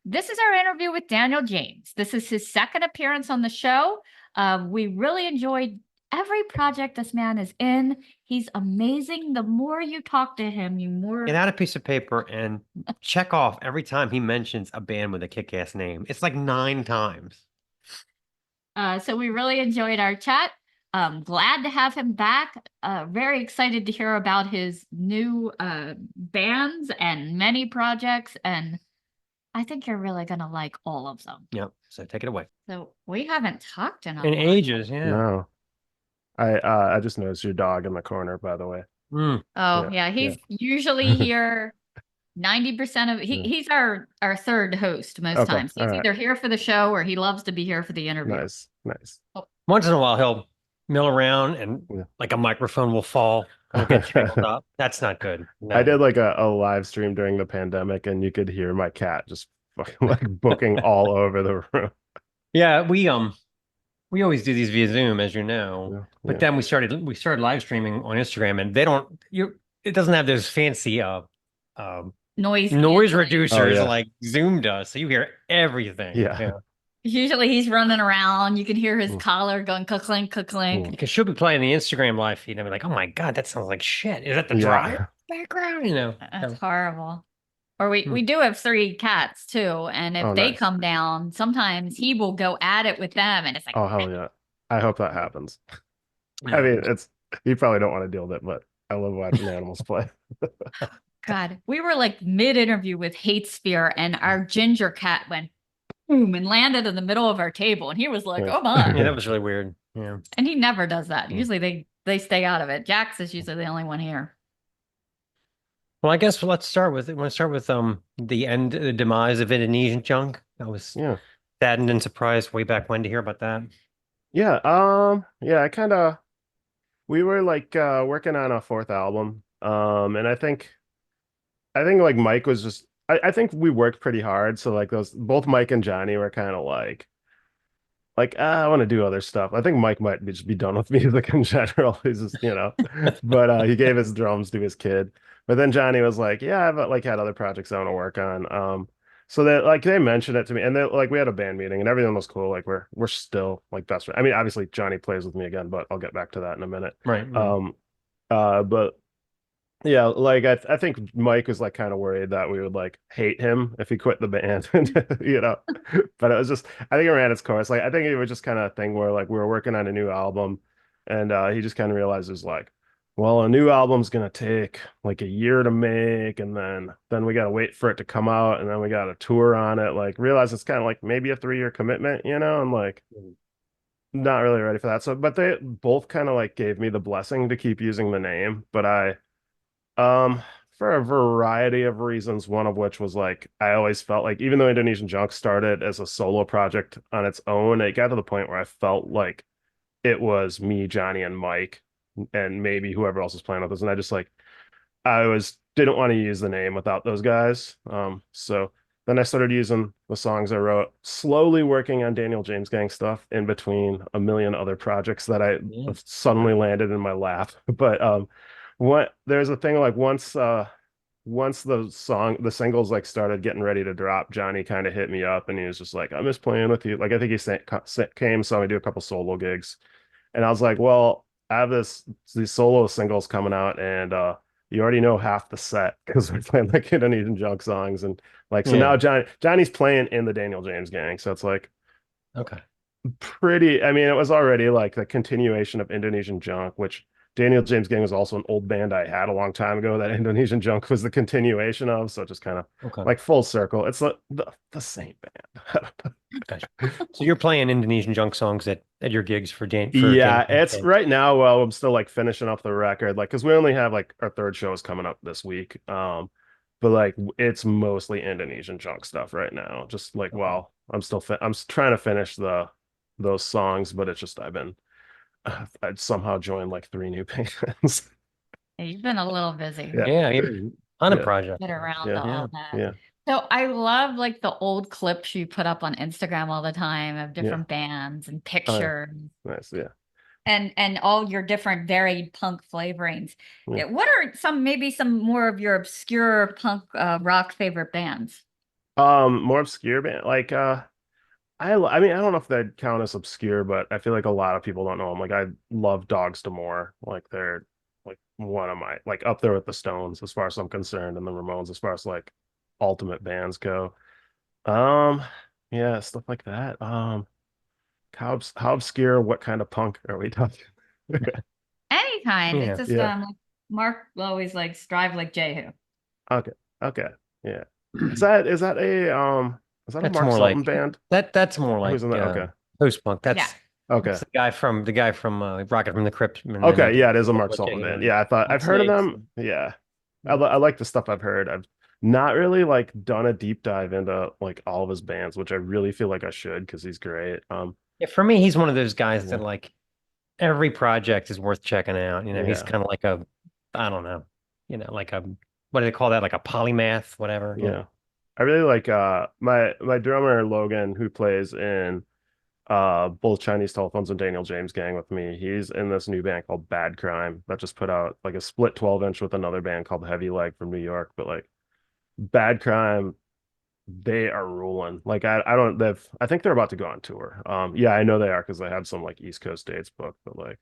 this is our interview with Daniel James. This is his second appearance on the show. We really enjoyed every project this man is in. He's amazing. The more you talk to him, you more. Get out a piece of paper and check off every time he mentions a band with a kick-ass name. It's like 9 times. So we really enjoyed our chat. Glad to have him back. Very excited to hear about his new bands and many projects. And I think you're really going to like all of them. Yep. So take it away. So we haven't talked in a In while. ages, yeah. No. I just noticed your dog in the corner, by the way. Mm. Oh, yeah. He's usually here 90% of he's our third host most times. He's either here for the show or he loves to be here for the interview. Nice. Oh. Once in a while he'll mill around and like a microphone will fall and get tangled up. That's not good. No. I did like a live stream during the pandemic and you could hear my cat just fucking like booking all over the room. Yeah, we always do these via Zoom, as you know. But then we started live streaming on Instagram, and it doesn't have those fancy noise reducers like Zoom does, so you hear everything. Yeah. Usually he's running around. You can hear his collar going clink, clink. Because she'll be playing the Instagram live feed, and I'll be like, "Oh my god, that sounds like shit! Is that the dryer background?" You know, that's horrible. Or we do have 3 cats too, and if they come down, sometimes he will go at it with them, and it's like, oh hell yeah! I hope that happens. I mean, you probably don't want to deal with it, but I love watching animals play. God, we were like mid-interview with Hate Spear, and our ginger cat went boom and landed in the middle of our table, and he was like, "Oh my!" Yeah, that was really weird. Yeah, and he never does that. Usually they stay out of it. Jax is usually the only one here. Well, I guess let's start with the demise of Indonesian junk. I was saddened and surprised way back when to hear about that. Yeah, we were like working on a 4th album. And I think like Mike was just I think we worked pretty hard. So like both Mike and Johnny were kind of like I want to do other stuff. I think Mike might just be done with music in general. He's just, but he gave his drums to his kid. But then Johnny was like, yeah, I've like had other projects I want to work on. So they mentioned it to me, and they like we had a band meeting and everything was cool. Like we're still like best friends. I mean, obviously Johnny plays with me again, but I'll get back to that in a minute. Right. But yeah, like I think Mike was like kind of worried that we would like hate him if he quit the band, But it was just I think it ran its course. Like I think it was just kind of a thing where like we were working on a new album, and he just kind of realized it was like, well, a new album's gonna take like a year to make, and then we gotta wait for it to come out, and then we got to tour on it. Like realize it's kind of like maybe a 3-year commitment, I'm like not really ready for that. So, but they both kind of like gave me the blessing to keep using the name, but for a variety of reasons, one of which was like I always felt like even though Indonesian Junk started as a solo project on its own, it got to the point where I felt like it was me, Johnny, and Mike, and maybe whoever else was playing with us. And I just like didn't want to use the name without those guys. So then I started using the songs I wrote, slowly working on Daniel James Gang stuff in between a million other projects that I suddenly landed in my lap. But there's a thing like once the singles like started getting ready to drop, Johnny kind of hit me up and he was just like, I miss playing with you. Like I think he came, saw me do a couple solo gigs, and I was like, well, I have these solo singles coming out, and you already know half the set because we're playing like Indonesian Junk songs, and like so now Johnny's playing in the Daniel James Gang, so it's like pretty. I mean, it was already like the continuation of Indonesian Junk, which Daniel James Gang was also an old band I had a long time ago that Indonesian Junk was the continuation of. So just kind of like full circle. It's the same band. Gotcha. So you're playing Indonesian Junk songs at your gigs for it's right now. Well, I'm still like finishing up the record, like because we only have like our 3rd show is coming up this week. But like it's mostly Indonesian Junk stuff right now. Just like I'm trying to finish those songs, but it's just I'd somehow joined like 3 new bands. You've been a little busy. On a project. Get around all that. Yeah. So I love like the old clips you put up on Instagram all the time of different bands and pictures. Nice, yeah. And all your different varied punk flavorings. What are some more of your obscure punk rock favorite bands? More obscure band like I mean I don't know if they'd count as obscure, but I feel like a lot of people don't know them. Like I love Dogs D'Amour. Like they're like one of my like up there with the Stones as far as I'm concerned, and the Ramones as far as like ultimate bands go. Um, yeah, stuff like that. How obscure? What kind of punk are we talking? Any kind. It's Yeah. just Yeah. like Mark always like strive like Jehu. Okay. Okay. Yeah. Is that a That's Mark more Sultan like band? that's more Who's like in that? Okay. post punk. Yeah. Okay. That's the guy from Rocket from the Crypt, and then he Okay. did Yeah, it is a Mark What Sultan Jehu band. and Yeah, I thought I've White heard of Snakes. them. Yeah. I like the stuff I've heard. I've not really like done a deep dive into like all of his bands, which I really feel like I should because he's great. Yeah, for me, he's one of those guys that Yeah. like every project is worth checking out. You know, he's Yeah. kind of like I don't know, like what do they call that? Like a polymath, whatever. Yeah. I really like my drummer Logan who plays in both Chinese Telephones and Daniel James Gang with me. He's in this new band called Bad Crime that just put out like a split 12-inch with another band called Heavy Leg from New York. But like Bad Crime, they are ruling. Like I don't they've I think they're about to go on tour. Yeah, I know they are because they have some like East Coast dates booked, but like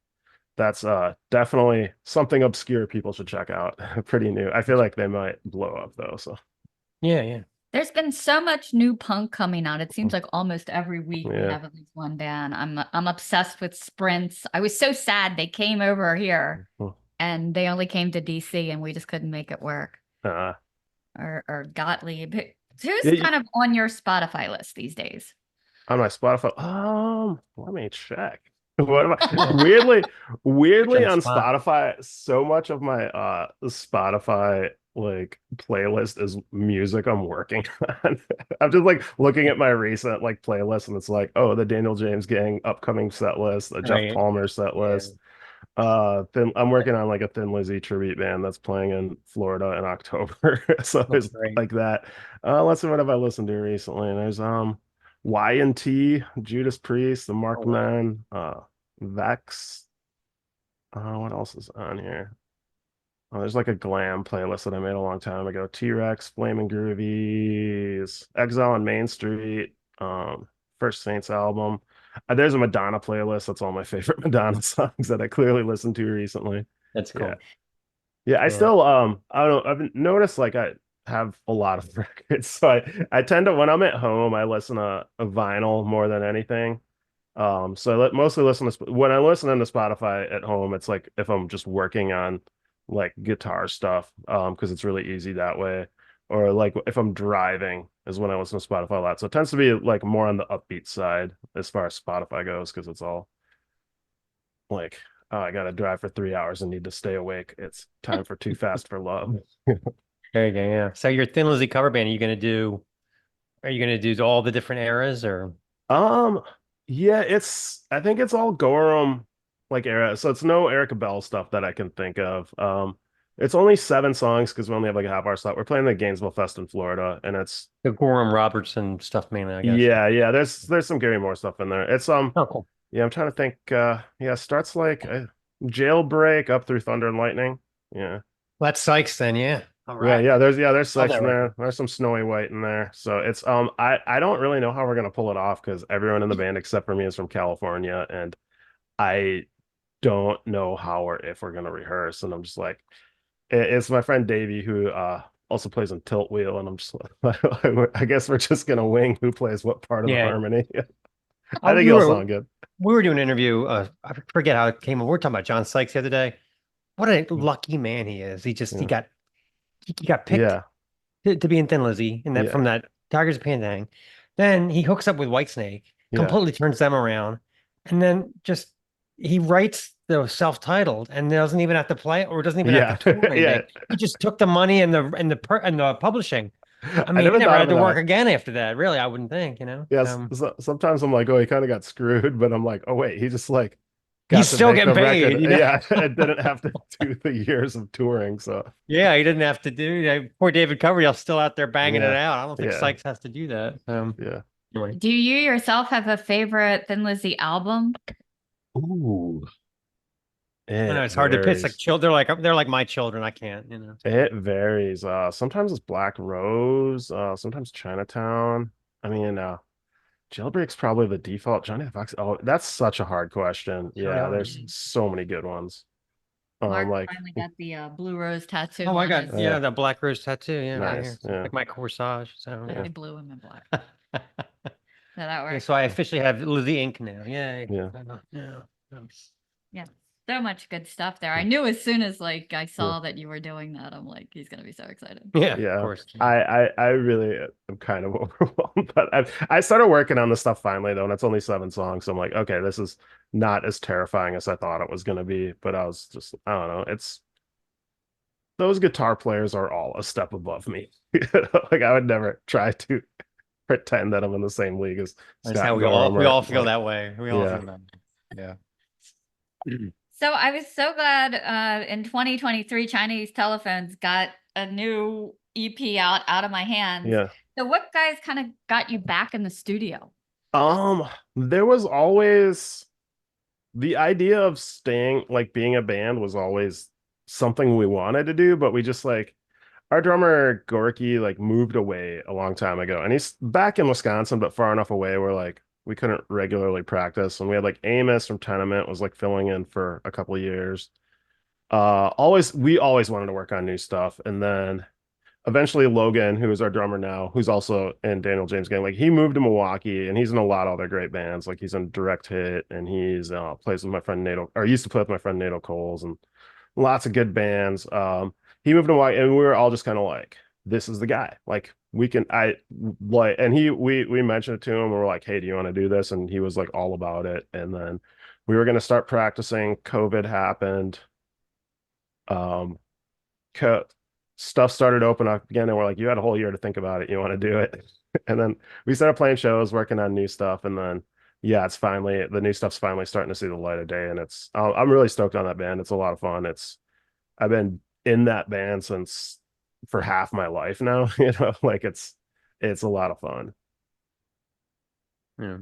that's definitely something obscure people should check out. Pretty new. I feel like they might blow up though. So Yeah, yeah. There's been so much new punk coming out. It seems like almost every week we yeah. have at least one band. I'm obsessed with Sprints. I was so sad they came over here and they only came to DC and we just couldn't make it work. Uh, Or Gottlieb. Who's yeah, kind of on your Spotify list these days? on my Spotify. Let me check. What am I weirdly On the on spot. Spotify, so much of my Spotify like playlist is music I'm working on. I'm just like looking at my recent like playlist and it's like, oh, the Daniel James Gang upcoming set list, the Jeff Right. Palmer set Yeah. list. I'm working on like a Thin Lizzy tribute band that's playing in Florida in October. So That's there's great. like that. Let's see what have I listened to recently. And there's Y&T, Judas Priest, the Oh Marked wow. Man, Vex. What else is on here? There's like a glam playlist that I made a long time ago. T-Rex, Flaming Groovies, Exile on Main Street, First Saints album. There's a Madonna playlist. That's all my favorite Madonna songs that I clearly listened to recently. That's Yeah. cool. Yeah, I Yeah. still I don't know, I've noticed like I have a lot of records. So I tend to when I'm at home, I listen to a vinyl more than anything. So I mostly listen to when I listen to Spotify at home, it's like if I'm just working on like guitar stuff, because it's really easy that way. Or like if I'm driving is when I listen to Spotify a lot. So it tends to be like more on the upbeat side as far as Spotify goes, because it's all like, oh, I gotta drive for 3 hours and need to stay awake. It's time for Too Fast for Love. There you go. Yeah. So your Thin Lizzy cover band, are you gonna do all the different eras or Um, yeah, I think it's all Gorham like era. So it's no Erica Bell stuff that I can think of. It's only 7 songs because we only have like a half hour slot. We're playing the Gainesville Fest in Florida, and it's the Gorham Robertson stuff mainly, I guess. yeah. There's some Gary Moore stuff in there. It's Oh, cool. yeah, I'm trying to think. Yeah, starts like Jailbreak up through Thunder and Lightning. Yeah. Well, that's Sykes then, yeah. All Yeah, right. there's Love sex that in record. there. There's some Snowy White in there. So it's I don't really know how we're gonna pull it off because everyone in the band except for me is from California and I don't know how or if we're gonna rehearse. And I'm just like it's my friend Davey who also plays in Tilt Wheel and I'm just like I guess we're just gonna wing who plays what part of the Yeah. harmony. I Oh, think it'll sound good. we were doing an interview. I forget how it came up. We were talking about John Sykes the other day. What a lucky man he is. Yeah. He got picked Yeah. to be in Thin Lizzy and that Yeah. from that Tigers of Pandang. Then he hooks up with Whitesnake, Yeah. completely turns them around, and then just he writes the self-titled and doesn't even have to play it or doesn't even have Yeah. to tour or Yeah. anything. He just took the money and the publishing. I I mean, he never never thought of had it to that work way. again after that. Really, I wouldn't think, Yes, sometimes I'm like, oh, he kind of got screwed, but I'm like, oh wait, he just like He's got to still make getting the paid, record. Yeah, it didn't have to do the years of touring. So Yeah, he didn't have to do. Poor David Coverdale's still out there banging it yeah, out. I don't think yeah, Sykes has to do that. yeah. Anyway. Do you yourself have a favorite Thin Lizzy album? Ooh, I know It it's hard to pick. It's like varies. children. They're like my children. I can't, you know. It varies. Sometimes it's Black Rose, sometimes Chinatown. I mean, Jailbreak's probably the default. Johnny Fox. Oh, that's such a hard question. It's really Yeah, hard. there's so many good ones. Mark Like, finally got the blue rose tattoo Oh, I on got his. yeah, the black rose tattoo. Yeah, right here. nice. Yeah. Like my corsage. So They yeah. blue and black. So that Yeah, works. so I officially have the ink now. Yay. Yeah. Yeah. Yeah, so much good stuff there. I knew as soon as like I Yeah. saw that you were doing that, I'm like, he's gonna be so excited. Yeah, of Yeah. course. I really am kind of overwhelmed, but I started working on this stuff finally though, and it's only 7 songs. So I'm like, okay, this is not as terrifying as I thought it was gonna be. But I was just, I don't know. It's those guitar players are all a step above me. Like I would never try to pretend that I'm in the same league as That's Scott how Gorham we or all feel like, that way. We all yeah. feel that. Yeah. So I was so glad in 2023 Chinese Telephones got a new EP out of my hands. Yeah. So what guys kind of got you back in the studio? There was always the idea of staying, like being a band was always something we wanted to do, but we just like our drummer Gorky like moved away a long time ago, and he's back in Wisconsin, but far enough away where like we couldn't regularly practice. And we had like Amos from Tenement was like filling in for a couple of years. We always wanted to work on new stuff, and then eventually Logan, who is our drummer now, who's also in Daniel James Gang, like he moved to Milwaukee and he's in a lot of other great bands. Like he's in Direct Hit and he's plays with my friend Nato, or used to play with my friend Nato Coles and lots of good bands. He moved to Milwaukee and we were all just kind of like, this is the guy. Like we can, I like, and we mentioned it to him and we're like, hey, do you want to do this? And he was like all about it. And then we were going to start practicing. COVID happened. Um, co Stuff started to open up again, and we're like, you had a whole year to think about it. You want to do it? And then we started playing shows, working on new stuff, and then yeah, it's finally the new stuff's finally starting to see the light of day, and it's I'm really stoked on that band. It's a lot of fun. I've been in that band since for half my life now. You know, like it's a lot of fun. Yeah.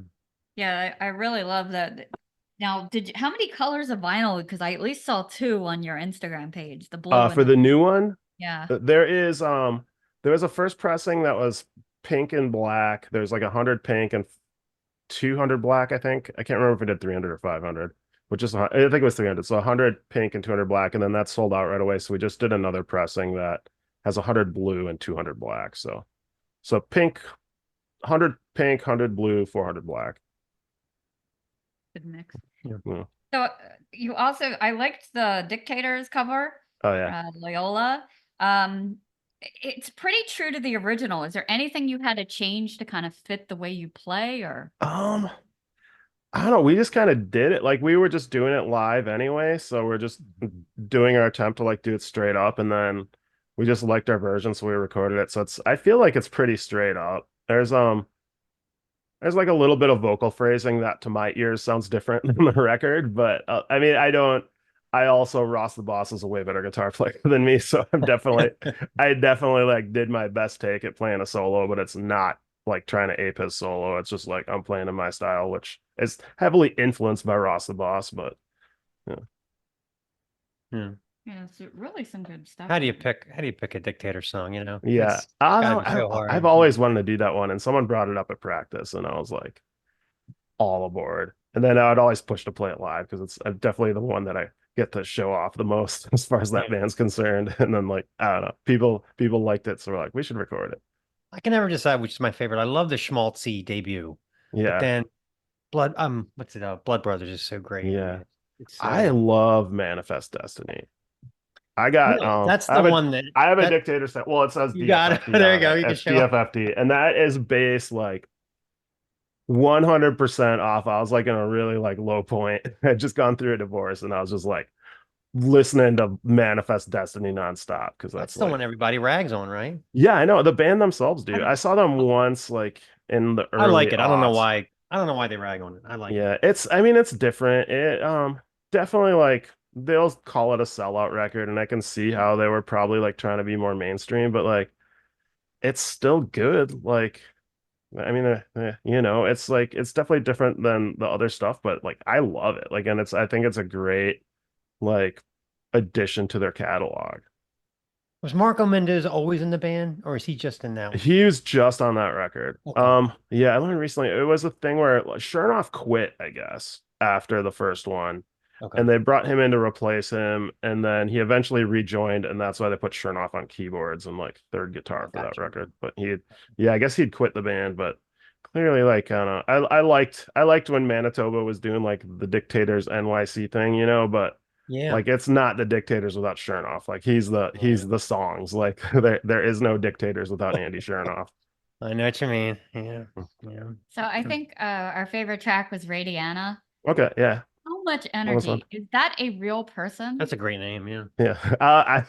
Yeah, I really love that. Now, how many colors of vinyl? Because I at least saw 2 on your Instagram page, the blue and For the new one, yeah. There was a first pressing that was pink and black. There's like 100 pink and 200 black, I think. I can't remember if we did 300 or 500, which is I think it was 300. So 100 pink and 200 black, and then that sold out right away. So we just did another pressing that has 100 blue and 200 black. So pink, 100 pink, 100 blue, 400 black. Good mix. Yeah. So you also, I liked the Dictators cover. Oh yeah. Loyola. It's pretty true to the original. Is there anything you had to change to kind of fit the way you play, or? I don't know. We just kind of did it. Like we were just doing it live anyway, so we're just doing our attempt to like do it straight up, and then we just liked our version, so we recorded it. So I feel like it's pretty straight up. There's like a little bit of vocal phrasing that to my ears sounds different than the record, but I mean, I also Ross the Boss is a way better guitar player than me, so I definitely like did my best take at playing a solo, but it's not like trying to ape his solo. It's just like I'm playing in my style, which is heavily influenced by Ross the Boss, but yeah. Yeah. Yeah, so really some good stuff. How do you pick a Dictator song, you know? Yeah. I've always wanted to do that one, and someone brought it up at practice, and I was like all aboard. And then I'd always push to play it live because it's definitely the one that I get to show off the most as far as that band's concerned. And then like I don't know, people liked it, so we're like, we should record it. I can never decide which is my favorite. I love the Schmaltzy debut. Yeah. But then Blood Brothers is so great. Yeah. I love Manifest Destiny. I got that's the one that I have a Dictator set. Well, it says you got it. There you go. You can show DFFD, and that is bass like 100% off. I was like in a really like low point. I had just gone through a divorce, and I was just like listening to Manifest Destiny nonstop because that's the one everybody rags on, right? Yeah, I know the band themselves do. I saw them once, like in the early. I like it. Aughts. I don't know why. I don't know why they rag on it. I like it. Yeah, I mean, it's different. It definitely like they'll call it a sellout record, and I can see how they were probably like trying to be more mainstream, but like it's still good. Like, I mean, you know, it's like it's definitely different than the other stuff, but like I love it. Like, and I think it's a great like addition to their catalog. Was Marco Mendez always in the band, or is he just in that one? He was just on that record. Okay. Yeah, I learned recently it was a thing where Chernoff quit, I guess, after the first one. Okay. And they brought him in to replace him, and then he eventually rejoined, and that's why they put Chernoff on keyboards and like third guitar for that Gotcha. record. But yeah, I guess he'd quit the band, but clearly, like, kind of, I liked when Manitoba was doing like the Dictators NYC thing, but Yeah. like it's not the Dictators without Chernoff. Like he's the songs. Like there is no Dictators without Andy Chernoff. I know what you mean. Yeah. Yeah. So I think our favorite track was Radiana. Okay, yeah. So much That was fun. energy. Is that a real person? That's a great name. Yeah. Yeah, I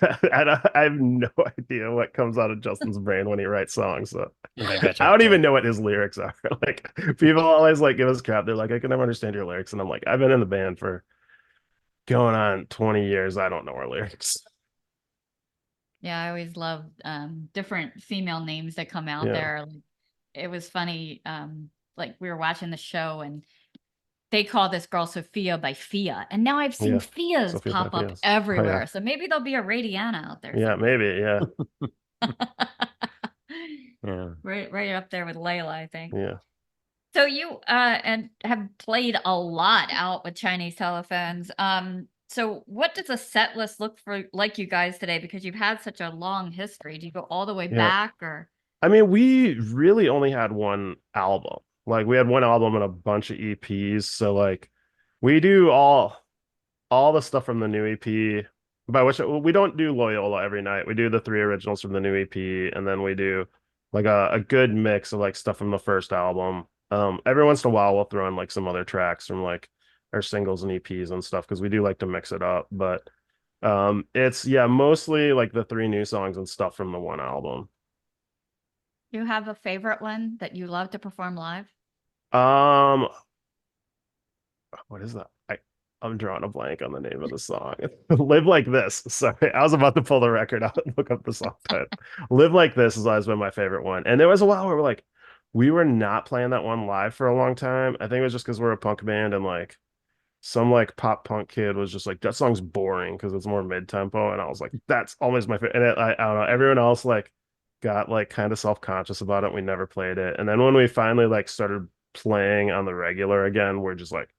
have no idea what comes out of Justin's brain when he writes songs. So I bet you I don't even can. know what his lyrics are. Like people always like give us crap. They're like, I can never understand your lyrics, and I'm like, I've been in the band for going on 20 years. I don't know our lyrics. Yeah, I always love different female names that come out Yeah. there. Like, it was funny. Like we were watching the show and they call this girl Sophia by Fia, and now I've seen Yeah. Fias Sophia pop by up Fias. everywhere. Oh, yeah. So maybe there'll be a Radiana out there. Yeah, maybe. Yeah. Yeah. Right up there with Layla, I think. Yeah. So you and have played a lot out with Chinese telephones. So what does a set list look for like you guys today? Because you've had such a long history. Do you go all the way Yeah. back or? I mean, we really only had one album. Like we had one album and a bunch of EPs. So like we do all the stuff from the new EP, by which we don't do Loyola every night. We do the three originals from the new EP, and then we do like a good mix of like stuff from the first album. Every once in a while we'll throw in like some other tracks from like our singles and EPs and stuff because we do like to mix it up. But it's mostly like the three new songs and stuff from the one album. Do you have a favorite one that you love to perform live? What is that? I'm drawing a blank on the name of the song. Live Like This. Sorry, I was about to pull the record out and look up the song title. Live Like This has always been my favorite one. And there was a while where we were not playing that one live for a long time. I think it was just because we're a punk band and like some like pop punk kid was just like, that song's boring because it's more mid-tempo. And I was like, that's almost my favorite. And I don't know, everyone else like got like kind of self-conscious about it. We never played it. And then when we finally like started playing on the regular again, we're just like,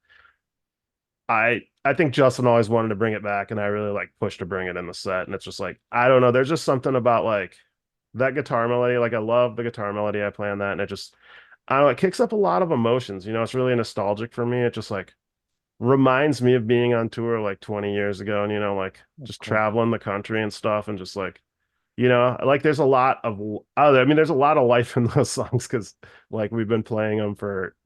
I think Justin always wanted to bring it back, and I really like pushed to bring it in the set. And it's just like, I don't know, there's just something about like that guitar melody. Like I love the guitar melody I play on that, and it just, I don't know, it kicks up a lot of emotions. It's really nostalgic for me. It just like reminds me of being on tour like 20 years ago, and like just cool. traveling the country and stuff, and just like like there's a lot of there's a lot of life in those songs because like we've been playing them for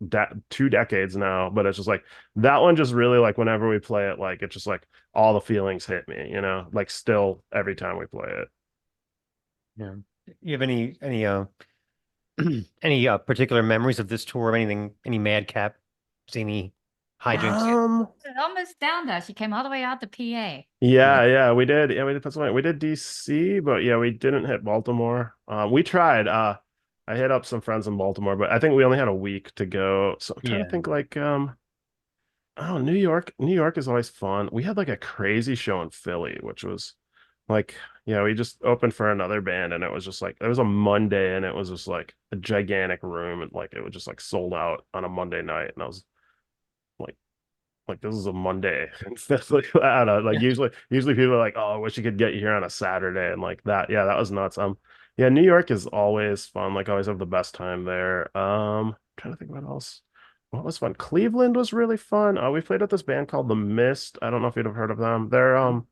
2 decades now, but it's just like that one just really like whenever we play it, like it's just like all the feelings hit me, like still every time we play it. Yeah. You have any any particular memories of this tour? Any madcap, any hijinks? It almost downed us. You came all the way out to PA. Yeah, we did. Yeah, we did Pennsylvania. We did DC, but yeah, we didn't hit Baltimore. We tried. I hit up some friends in Baltimore, but I think we only had a week to go. So I'm trying to think like oh, New York. New York is always fun. We had like a crazy show in Philly, which was like, we just opened for another band and it was just like it was a Monday and it was just like a gigantic room and like it was just like sold out on a Monday night. And I was like this is a Monday. I don't know. Like usually people are like, oh, I wish you could get you here on a Saturday and like that. Yeah, that was nuts. Yeah, New York is always fun. Like always have the best time there. Trying to think what else. What was fun? Cleveland was really fun. We played with this band called The Mist. I don't know if you'd have heard of them. They're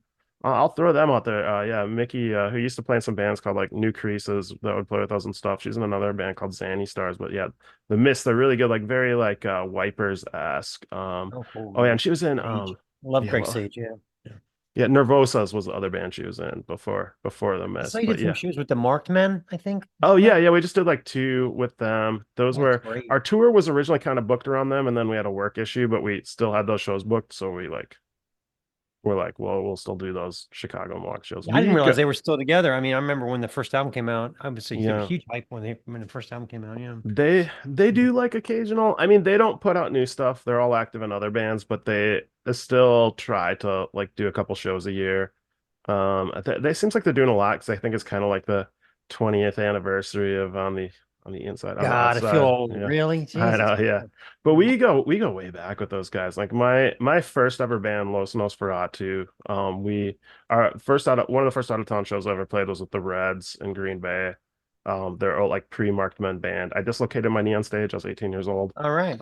I'll throw them out there. Yeah, Mickey, who used to play in some bands called like New Creases that would play with us and stuff. She's in another band called Zanny Stars. But yeah, The Mist, they're really good, like very like Wipers-esque. Cool. Oh yeah, and she was in Love Greg Sage, yeah. Yeah, Nervosas was the other band she was in before The Mist. So you did some shows with the Marked Men, I think. Oh yeah, we just did like 2 with them. Those were great. Our tour was originally kind of booked around them, and then we had a work issue, but we still had those shows booked, so we like we're like, well, we'll still do those Chicago Milwaukee shows. I didn't realize they were still together. I mean, I remember when the first album came out. I was a Yeah. huge hype when the first album came out. Yeah. They do like occasional. I mean, they don't put out new stuff. They're all active in other bands, but they still try to like do a couple shows a year. They seems like they're doing a lot because I think it's kind of like the 20th anniversary of on the inside, on the God, I outside. feel old. Yeah. Really? I Jesus. know, yeah. But we go way back with those guys. Like my first ever band, Los Nosferatu. We our first out of one of the first out of town shows I ever played was with the Reds in Green Bay. They're all like pre-marked men band. I dislocated my knee on stage. I was 18 years old. All right.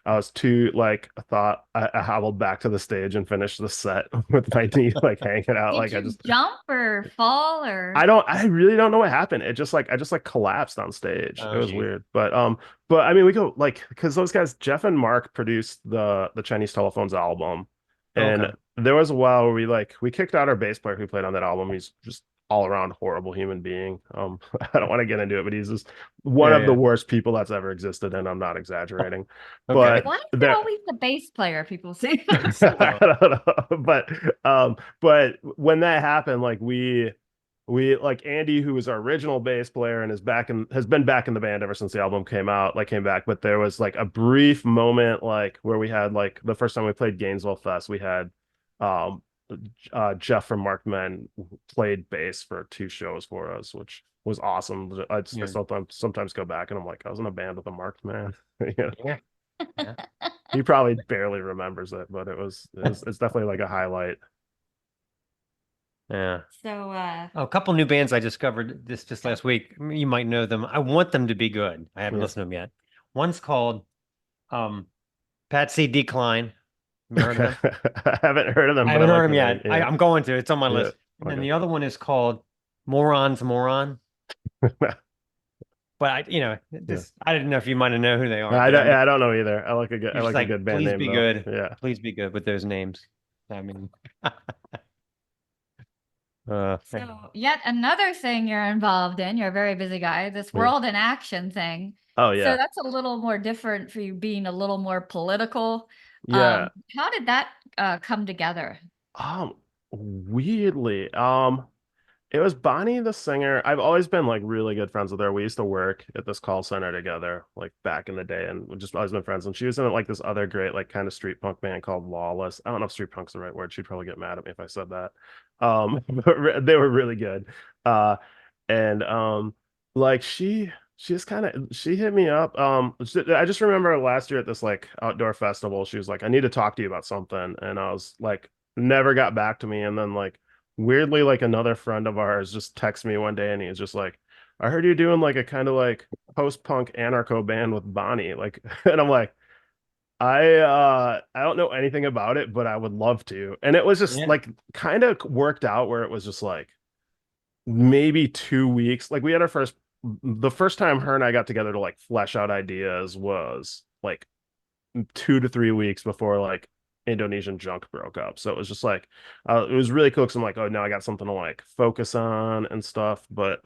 I was too like I thought I hobbled back to the stage and finished the set with my knee like hanging out. Did like you I just jump or fall or? I really don't know what happened. It just like I just like collapsed on stage. It was Geez. weird. But I mean we go like because those guys Jeff and Mark produced the Chinese Telephones album. And there was a while where we kicked out our bass player who played on that album. He's just all around horrible human being. I don't want to get into it, but he's just one of the worst people that's ever existed, and I'm not exaggerating. But why is it always the bass player? People say. I don't know. But when that happened, like we like Andy, who was our original bass player and has been back in the band ever since the album came out, like came back. But there was like a brief moment like where we had like the first time we played Gainesville Fest, we had um Jeff from Mark Men played bass for 2 shows for us, which was awesome. I sometimes go back and I'm like, I was in a band with a Marked Man. Yeah. He probably barely remembers it, but it's definitely like a highlight. Yeah. So a couple new bands I discovered just last week. You might know them. I want them to be good. I haven't listened to them yet. One's called Patsy Decline. Have you heard of them? I haven't heard of them. I but haven't heard like them yet. Yeah. I'm going to. It's on my list. And then Okay. the other one is called Moron's Moron. But I didn't know if you might have know who they are. I don't know either. I like a good band please name. Be though. good. Yeah. Please be good with those names. I mean, so yet another thing you're involved in. You're a very busy guy. This World in Action thing. Oh yeah. So that's a little more different for you, being a little more political. Yeah. How did that come together? Weirdly, it was Bonnie, the singer. I've always been like really good friends with her. We used to work at this call center together, like back in the day, and we've just always been friends. And she was in like this other great, like kind of street punk band called Lawless. I don't know if street punk's the right word. She'd probably get mad at me if I said that. But they were really good. And like she just she hit me up. I just remember last year at this like outdoor festival, she was like, I need to talk to you about something. And I was like, never got back to me. And then like weirdly, like another friend of ours just texted me one day and he was just like, I heard you're doing like a kind of like post-punk anarcho band with Bonnie. Like, and I'm like, I don't know anything about it, but I would love to. And it was just like kind of worked out where it was just like maybe 2 weeks. Like we had the first time her and I got together to like flesh out ideas was like 2 to 3 weeks before like Indonesian Junk broke up. So it was just like it was really cool because I'm like, oh, now I got something to like focus on and stuff. But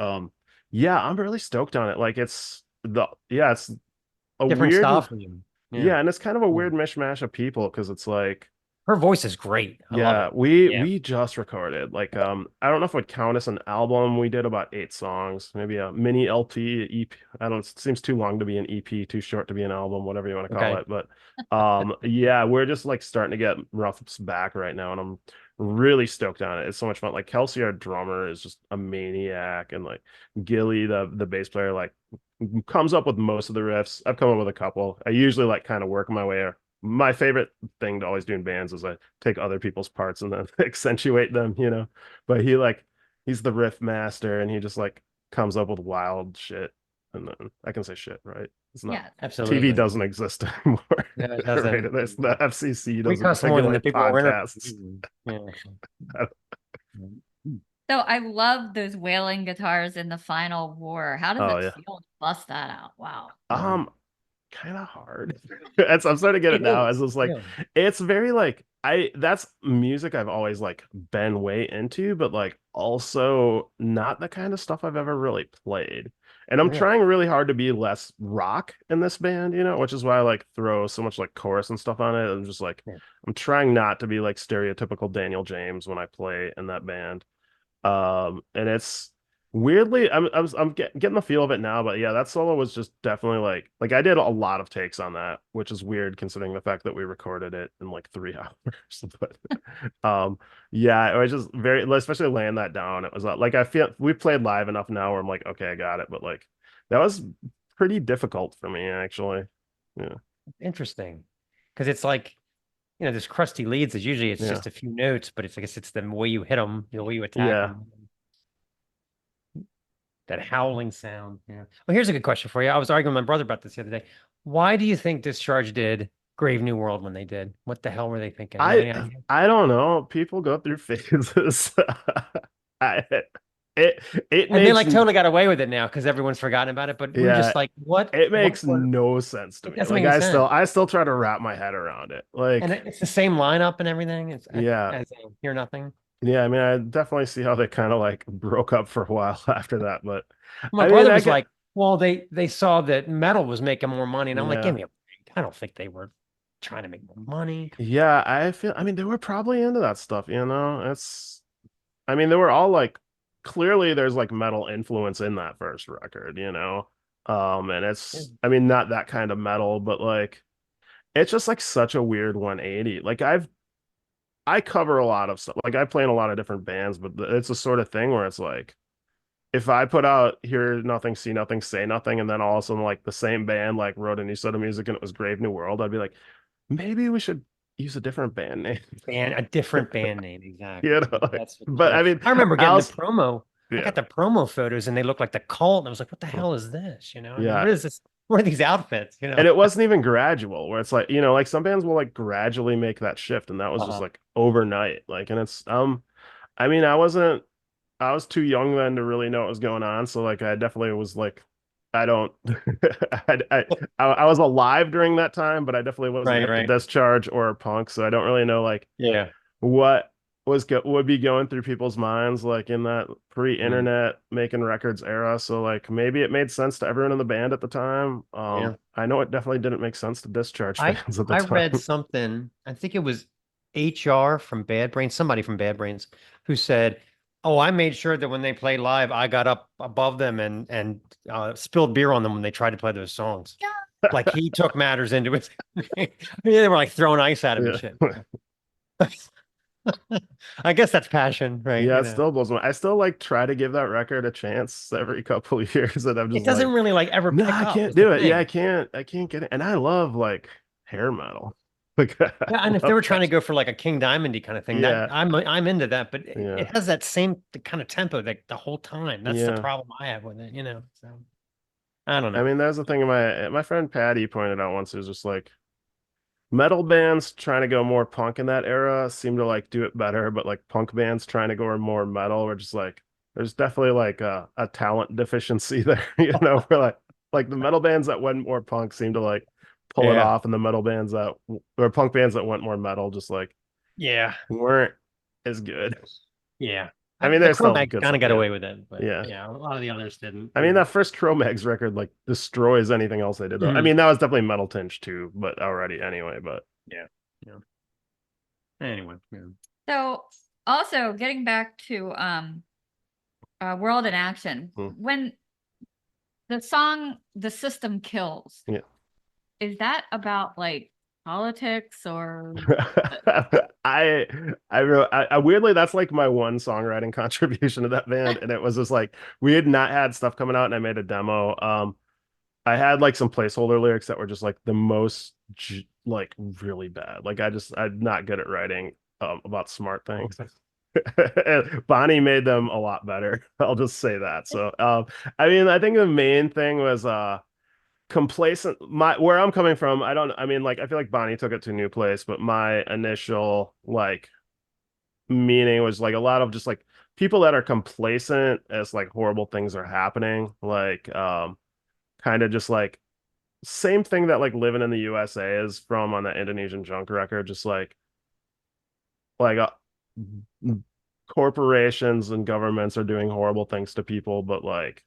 yeah, I'm really stoked on it. Like it's a different weird stuff. Yeah, and it's kind of a weird mishmash of people because it's like her voice is great. I love it. We just recorded like I don't know if it would count as an album. We did about 8 songs, maybe a mini LP, EP. I don't. It seems too long to be an EP, too short to be an album, whatever you want to call it. But yeah, we're just like starting to get roughs back right now, and I'm really stoked on it. It's so much fun. Like Kelsey, our drummer, is just a maniac, and like Gilly, the bass player, like comes up with most of the riffs. I've come up with a couple. I usually like kind of work my way. My favorite thing to always do in bands is I take other people's parts and then accentuate them, But he's the riff master and he just like comes up with wild shit. And then I can say shit, right? It's not absolutely. TV doesn't exist anymore. Yeah, it doesn't. Right? The FCC doesn't cost more than the people podcasts. So I love those wailing guitars in the final war. How does it feel to bust that out? Wow. Kind of hard. I'm starting to get it now. As it's like it's very like that's music I've always like been way into, but like also not the kind of stuff I've ever really played. And I'm Yeah. trying really hard to be less rock in this band, you know, which is why I like throw so much like chorus and stuff on it. I'm just like, Yeah. I'm trying not to be like stereotypical Daniel James when I play in that band. And it's weirdly, getting the feel of it now, but yeah, that solo was just definitely like I did a lot of takes on that, which is weird considering the fact that we recorded it in like 3 hours. But yeah, it was just very, especially laying that down. It was like I feel we played live enough now where I'm like, okay, I got it. But like that was pretty difficult for me actually. Yeah, Interesting. Because it's like, there's crusty leads. It's usually it's yeah, just a few notes, but it's I guess it's the way you hit them, the way you attack yeah. them. That howling sound. Yeah. Well, here's a good question for you. I was arguing with my brother about this the other day. Why do you think Discharge did Grave New World when they did? What the hell were they thinking? You have I any idea? I don't know. People go through phases. I, it it And they makes like totally got away with it now because everyone's forgotten about it. But we're yeah, just like, what? it What? makes no sense to It me. doesn't Like make any sense. I still try to wrap my head around it. And Like it's the same lineup and everything. It's yeah. as Hear Nothing. Yeah, I mean I definitely see how they kind of like broke up for a while after that, but My I mean brother I was get like, well, they saw that metal was making more money, and I'm like, give yeah. me a break. I don't think they were trying to make more money. Yeah, I mean they were probably into that stuff, you know. It's I mean they were all like clearly there's like metal influence in that first record, you know. And Yeah. it's I mean not that kind of metal, but like it's just like such a weird 180. Like I cover a lot of stuff. Like I play in a lot of different bands, but it's the sort of thing where it's like if I put out Hear Nothing, See Nothing, Say Nothing, and then all of a sudden like the same band like wrote a new set of music and it was Grave New World, I'd be like, maybe we should use a different band name. A different band name, You exactly. know, like, That's what you but should I have. mean, I remember getting the Al's promo. I yeah, got the promo photos and they looked like the cult. And I was like, what the hell is this? I mean, yeah. what is this? What are these outfits? And it wasn't even gradual, where it's like, you know, like some bands will like gradually make that shift, and that was just Uh-huh. like overnight. Like, and it's I mean, I was too young then to really know what was going on. So like I definitely was like I don't I was alive during that time, but I definitely wasn't Right, hip to right. Discharge or Punk, so I don't really know like Yeah. what would be going through people's minds like in that Mm, pre-internet making records era. So like maybe it made sense to everyone in the band at the time. yeah. I know it definitely didn't make sense to Discharge I fans at the I read time. something, I think it was HR from Bad Brains, somebody from Bad Brains, who said, "Oh, I made sure that when they play live, I got up above them and spilled beer on them when they tried to play those songs." Like he took matters into it. They were like throwing ice at him and Yeah. shit. I guess that's passion, right? Yeah, it still blows my I still like try to give that record a chance every couple of years and I'm It just doesn't like, really like ever no, pick I up can't is the do it. Yeah, thing. I can't get it. And I love like hair metal. Like I Yeah, and if they love were trying to that. go for like a King Diamondy kind of thing, that Yeah, I'm into that, but yeah, it has that same kind of tempo like the whole time. That's the yeah. problem I have with it. So I don't I know. mean, there's the thing my friend Patty pointed out once. It was just like metal bands trying to go more punk in that era seem to like do it better, but like punk bands trying to go more metal were just like there's definitely like a talent deficiency there, you know, for like the metal bands that went more punk seem to like pull it Yeah. off, and the metal bands that or punk bands that went more metal just like Yeah. weren't as good. Yeah. I mean, The there's still Cro-Mags good kind stuff, of got yeah, away with it, but yeah. yeah, a lot of the others didn't. I mean, that first Cro-Mags record like destroys anything else they did though. I Mhm. mean, that was definitely metal tinge too, but already anyway, but Yeah. Yeah. Anyway. Yeah. So also getting back to World in Action, hmm. when the song The System Kills, Yeah. is that about like politics or I I weirdly that's like my one songwriting contribution to that band, and it was just like we had not had stuff coming out and I made a demo. I had like some placeholder lyrics that were just like the most like really bad. Like I'm not good at writing about smart things. Bonnie made them a lot better. I'll just say that. So I mean I think the main thing was complacent my where I'm coming from. I mean like I feel like Bonnie took it to a new place, but my initial like meaning was like a lot of just like people that are complacent as like horrible things are happening, like kind of just like same thing that like living in the USA is from on that Indonesian junk record, just like corporations and governments are doing horrible things to people, but like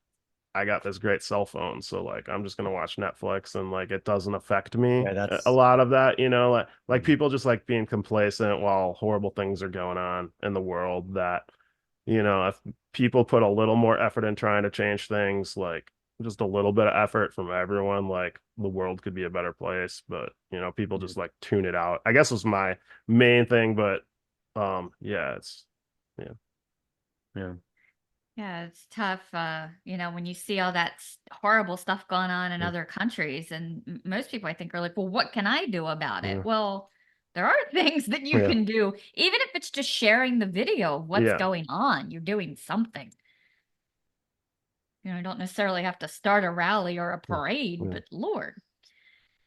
I got this great cell phone, so like I'm just gonna watch Netflix and like it doesn't affect me. Yeah, A that's lot of that, you know, like people just like being complacent while horrible things are going on in the world that, you know, if people put a little more effort in trying to change things, like just a little bit of effort from everyone, like the world could be a better place. But, you know, people just like tune it out. I guess was my main thing, but yeah, it's yeah. yeah. Yeah, it's tough, you know, when you see all that horrible stuff going on in Yeah. other countries, and most people I think are like, well, what can I do about it? Yeah. Well, there are things that you Yeah. can do, even if it's just sharing the video of what's Yeah. going on. You're doing something. You know, you don't necessarily have to start a rally or a parade, Yeah. but Lord,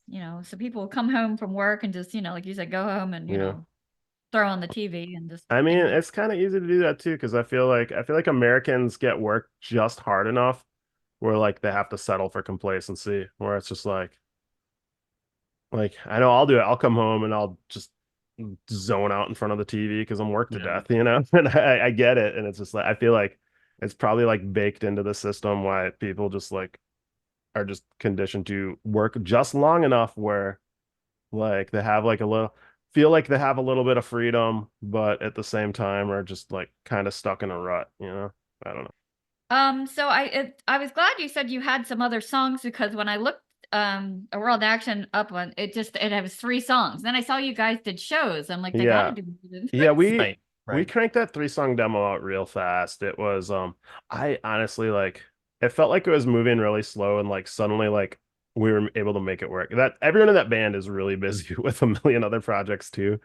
you know, so people will come home from work and just, you know, like you said, go home and, you Yeah. know, throw on the TV and just I mean, enjoy. it's kind of easy to do that too, because I feel like Americans get work just hard enough where like they have to settle for complacency, where it's just like I know I'll do it. I'll come home and I'll just zone out in front of the TV because I'm worked to Yeah. death, you know? And I get it. And it's just like I feel like it's probably like baked into the system why people just like are just conditioned to work just long enough where like they have like a little feel like they have a little bit of freedom, but at the same time are just like kind of stuck in a rut, you know? I don't know. So I was glad you said you had some other songs because when I looked a World Action up on it has 3 songs. Then I saw you guys did shows. I'm like, they gotta Yeah. do more than Yeah, 3 Right. we Right. cranked that 3 song demo out real fast. It was I honestly like it felt like it was moving really slow and like suddenly like we were able to make it work. That everyone in that band is really busy with a million other projects too.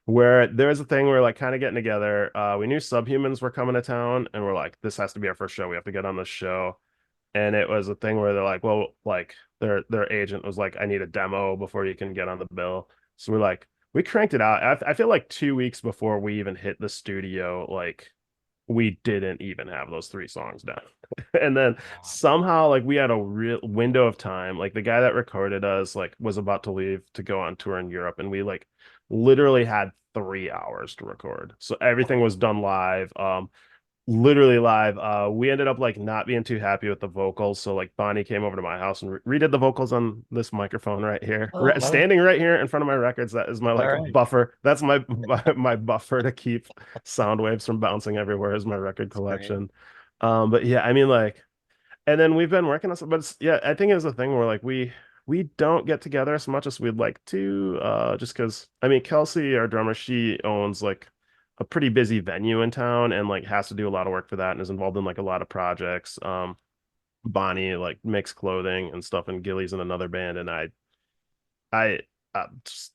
Where there was a thing where like kind of getting together. We knew Subhumans were coming to town and we're like, this has to be our first show. We have to get on this show. And it was a thing where they're like, well, like their agent was like, I need a demo before you can get on the bill. So we cranked it out. I feel like 2 weeks before we even hit the studio, like we didn't even have those 3 songs down. And then somehow like we had a real window of time. Like the guy that recorded us like was about to leave to go on tour in Europe, and we like literally had 3 hours to record. So everything was done live. Literally live. We ended up like not being too happy with the vocals, so like Bonnie came over to my house and redid the vocals on this microphone right here, Oh, standing right here in front of my records. That is my all like right. buffer. That's my buffer to keep sound waves from bouncing everywhere. Is my record That's great. collection. But yeah, I mean like, and then we've been working on some, but yeah, I think it's a thing where like we don't get together as much as we'd like to, just because I mean Kelsey, our drummer, she owns like a pretty busy venue in town and like has to do a lot of work for that and is involved in like a lot of projects. Bonnie like makes clothing and stuff, and Gilly's in another band, and I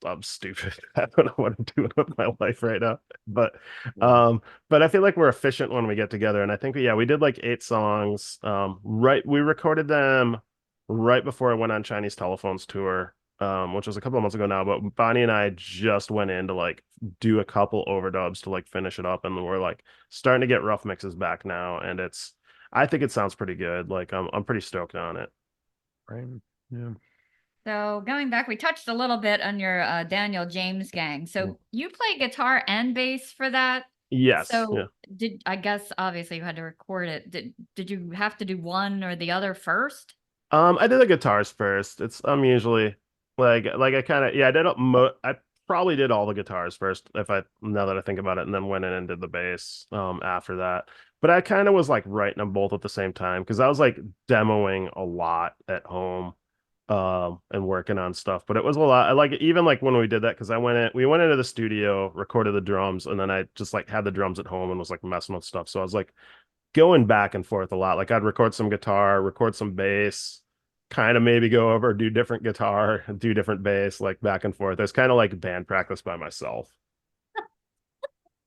I'm stupid. I don't know what I'm doing with my life right now. But Yeah. but I feel like we're efficient when we get together. And I think yeah, we did like 8 songs. Right, we recorded them right before I went on Chinese Telephone's tour, which was a couple of months ago now. But Bonnie and I just went in to like do a couple overdubs to like finish it up, and we're like starting to get rough mixes back now, and I think it sounds pretty good. Like I'm pretty stoked on it. Right. Yeah. So going back, we touched a little bit on your Daniel James gang. So you play guitar and bass for that. Yes. Yeah. So I guess obviously you had to record it. Did you have to do one or the other first? I did the guitars first. It's I'm usually like I kind of yeah, I probably did all the guitars first if I now that I think about it, and then went in and did the bass after that. But I kind of was like writing them both at the same time because I was like demoing a lot at home and working on stuff. But it was a lot. I like even like when we did that because we went into the studio, recorded the drums, and then I just like had the drums at home and was like messing with stuff. So I was like going back and forth a lot. Like I'd record some guitar, record some bass, kind of maybe go over, do different guitar, do different bass, like back and forth. It's kind of like band practice by myself.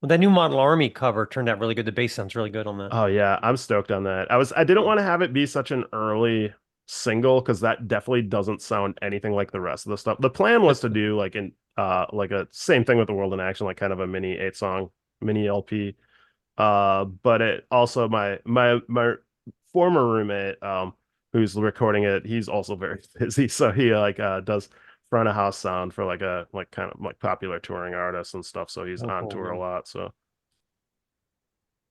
Well, that new Model Army cover turned out really good. The bass sounds really good on that. Oh yeah, I'm stoked on that. I didn't want to have it be such an early single because that definitely doesn't sound anything like the rest of the stuff. The plan was to do like a same thing with the World in Action, like kind of a mini 8 song mini LP. But it also my former roommate, who's recording it, he's also very busy. So he like does front of house sound for like a like kind of like popular touring artists and stuff. So he's Oh, on cool. tour a Yeah. lot. So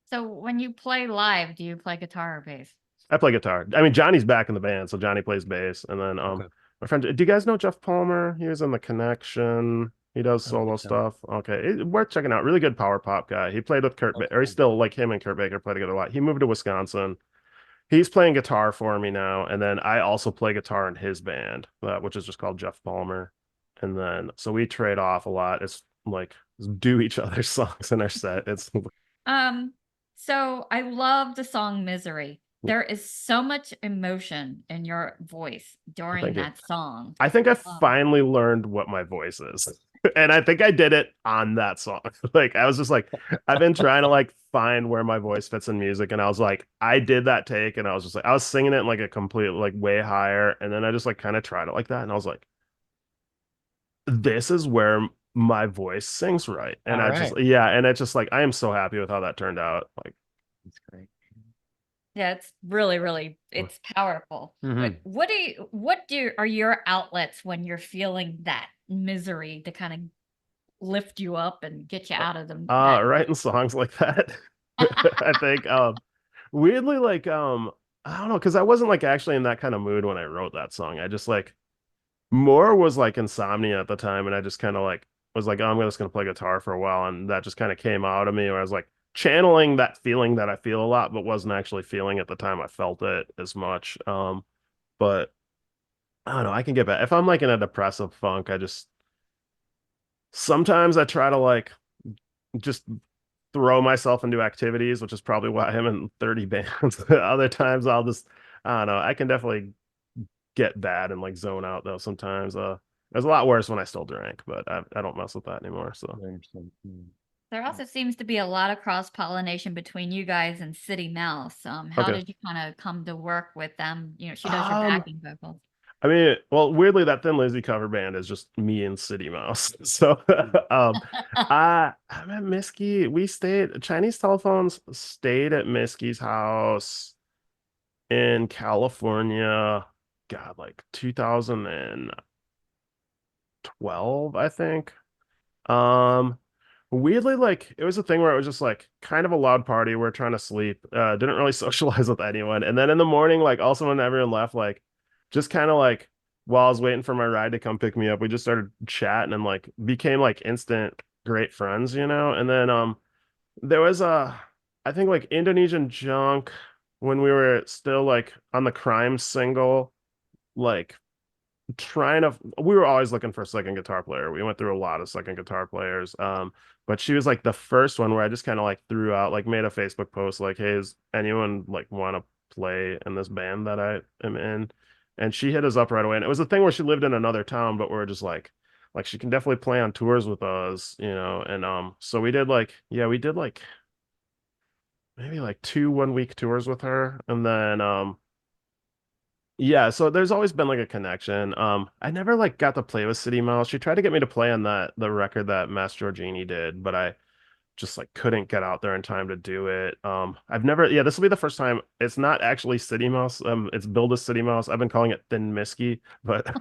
So when you play live, do you play guitar or bass? I play guitar. I mean, Johnny's back in the band, so Johnny plays bass. And then Okay. my friend, do you guys know Jeff Palmer? He was in The Connection. He does I don't solo think so. stuff. Okay, worth checking out. Really good power pop guy. He played with Kurt, or he's still like him and Kurt Baker play together a lot. He moved to Wisconsin. He's playing guitar for me now, and then I also play guitar in his band, which is just called Jeff Palmer. And then so we trade off a lot. It's like do each other's songs in our set. It's So I love the song Misery. There is so much emotion in your voice during that song. I think I finally learned what my voice is. And I think I did it on that song. Like I was just like, I've been trying to like find where my voice fits in music. And I was like, I did that take and I was just like, I was singing it like a complete like way higher. And then I just like kind of tried it like that. And I was like, this is where my voice sings right. And and it's just like I am so happy with how that turned out. Like it's great. Yeah, it's really, really, it's powerful. But what are your outlets when you're feeling that misery to kind of lift you up and get you out of them? Writing songs like that. I think weirdly like I don't know, because I wasn't like actually in that kind of mood when I wrote that song. I just like more was like insomnia at the time, and I just kind of like was like, oh, I'm just gonna play guitar for a while, and that just kind of came out of me where I was like channeling that feeling that I feel a lot, but wasn't actually feeling at the time I felt it as much. But I don't know, I can get back if I'm like in a depressive funk, I just sometimes I try to like just throw myself into activities, which is probably why I'm in 30 bands. Other times I'll just I don't know, I can definitely get bad and like zone out though sometimes. It was a lot worse when I still drank, but I don't mess with that anymore. So there also seems to be a lot of cross-pollination between you guys and City Mouse. How did you kind of come to work with them? You know, she does your backing vocals. I mean, well, weirdly, that Thin Lizzy cover band is just me and City Mouse. So, I'm at Miski. We stayed. Chinese Telephones stayed at Miski's house in California. God, like 2012, I think. Um, Weirdly, like it was a thing where it was just like kind of a loud party. We're trying to sleep. Didn't really socialize with anyone. And then in the morning, like also when everyone left, like just kind of like while I was waiting for my ride to come pick me up, we just started chatting and like became like instant great friends, you know? And then there was I think like Indonesian Junk when we were still like on the crime single, like trying to we were always looking for a second guitar player. We went through a lot of second guitar players. But she was like the first one where I just kind of like threw out like made a Facebook post like, hey, is anyone like want to play in this band that I am in? And she hit us up right away. And it was a thing where she lived in another town, but we're just like she can definitely play on tours with us, you know. And so we did like we did like maybe like 2 1 week tours with her. And then yeah, so there's always been like a connection. I never like got to play with City Mouse. She tried to get me to play on the record that Mass Giorgini did, but I just like couldn't get out there in time to do it. I've never this will be the first time. It's not actually City Mouse. It's Build a City Mouse. I've been calling it Thin Misky, but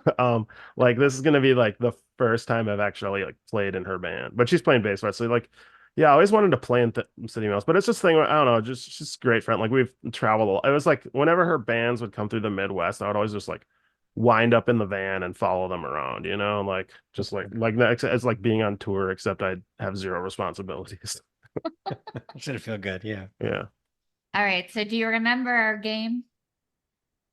like this is gonna be like the first time I've actually like played in her band. But she's playing bass, right? So like yeah, I always wanted to play in City Mouse, but it's just thing. I don't know, just great friend. Like we've traveled a lot. It was like whenever her bands would come through the Midwest, I would always just like wind up in the van and follow them around, you know, like just like it's like being on tour, except I have zero responsibilities. Should feel good, yeah. Yeah. All right. So do you remember our game?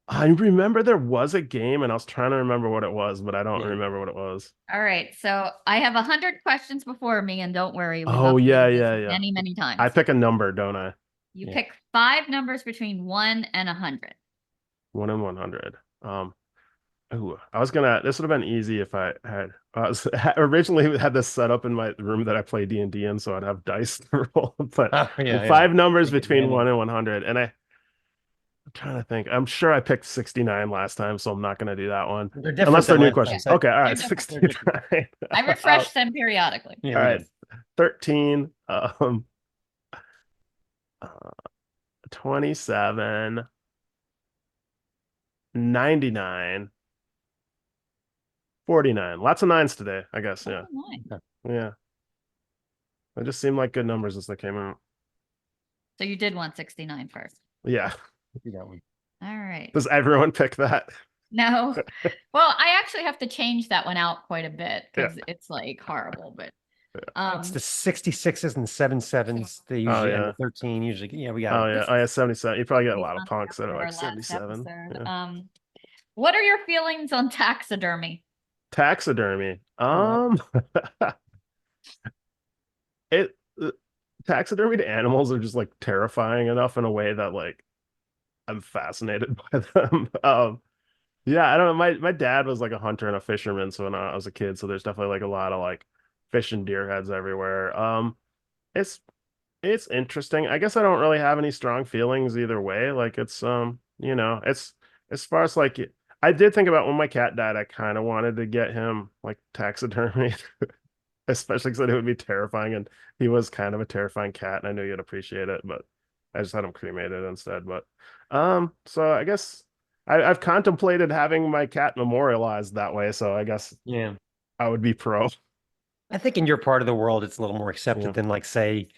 I remember there was a game and I was trying to remember what it was, but I don't remember what it was. All right. So I have 100 questions before me, and don't worry. We've Yeah. many, many times. I pick a number, don't I? You pick 5 numbers between 1 and 100. 1 and 100. Ooh, this would have been easy if I had originally had this set up in my room that I play D&D in, so I'd have dice to roll. But 5 numbers between 1 and 100. And I'm trying to think. I'm sure I picked 69 last time, so I'm not going to do that one. Unless they're new questions. Okay, all right, 69. I refresh them periodically. All right, 13, 27, 99, 49. Lots of nines today, I guess. Yeah. Yeah. They just seemed like good numbers as they came out. So you did want 69 first. Yeah. You got one. All right. Does everyone pick that? No. Well, I actually have to change that one out quite a bit Yeah. because it's like horrible, but It's the 66s and 77s. They Oh usually and yeah. the 13 usually. Yeah, we got Oh it. yeah. Oh yeah. 77. You probably get a based lot of on punks that are our like last 77. episode. Yeah. What are your feelings on taxidermy? Taxidermy. Yeah. It taxidermied animals are just like terrifying enough in a way that like I'm fascinated by them. Yeah, I don't know. My dad was like a hunter and a fisherman, so when I was a kid, so there's definitely like a lot of like fish and deer heads everywhere. It's it's interesting. I guess I don't really have any strong feelings either way. Like it's it's as far as like I did think about when my cat died, I kind of wanted to get him like taxidermy, especially because it would be terrifying, and he was kind of a terrifying cat, and I knew you'd appreciate it, but I just had him cremated instead. But so I guess I've contemplated having my cat memorialized that way, so I guess Yeah. I would be pro. I think in your part of the world, it's a little more Yeah. accepted than like, say,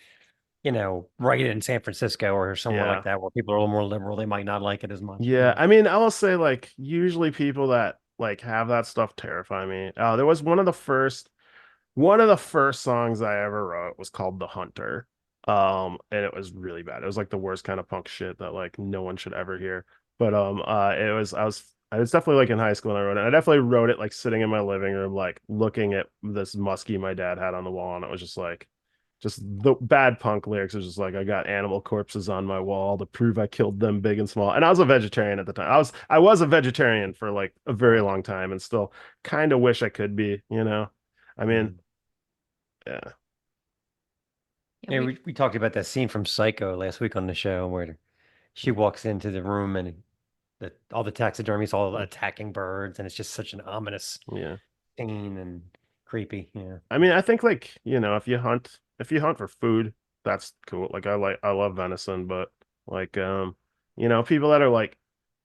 right in San Francisco or somewhere like Yeah. that, where people are a little more liberal. They might not like it as much. Yeah, I mean, I will say like usually people that like have that stuff terrify me. There was one of the first songs I ever wrote was called The Hunter. And it was really bad. It was like the worst kind of punk shit that like no one should ever hear. But I was definitely like in high school when I wrote it. I definitely wrote it like sitting in my living room, like looking at this muskie my dad had on the wall, and it was just the bad punk lyrics. It was just like I got animal corpses on my wall to prove I killed them big and small. And I was a vegetarian at the time. I was a vegetarian for like a very long time and still kind of wish I could be. I mean, Mhm. yeah. Yeah, we talked about that scene from Psycho last week on the show where she walks into the room and all the taxidermies all attacking birds, and it's just such an ominous Yeah. scene and creepy. Yeah. I mean, I think like, if you hunt for food, that's cool. Like I love venison, but like people that are like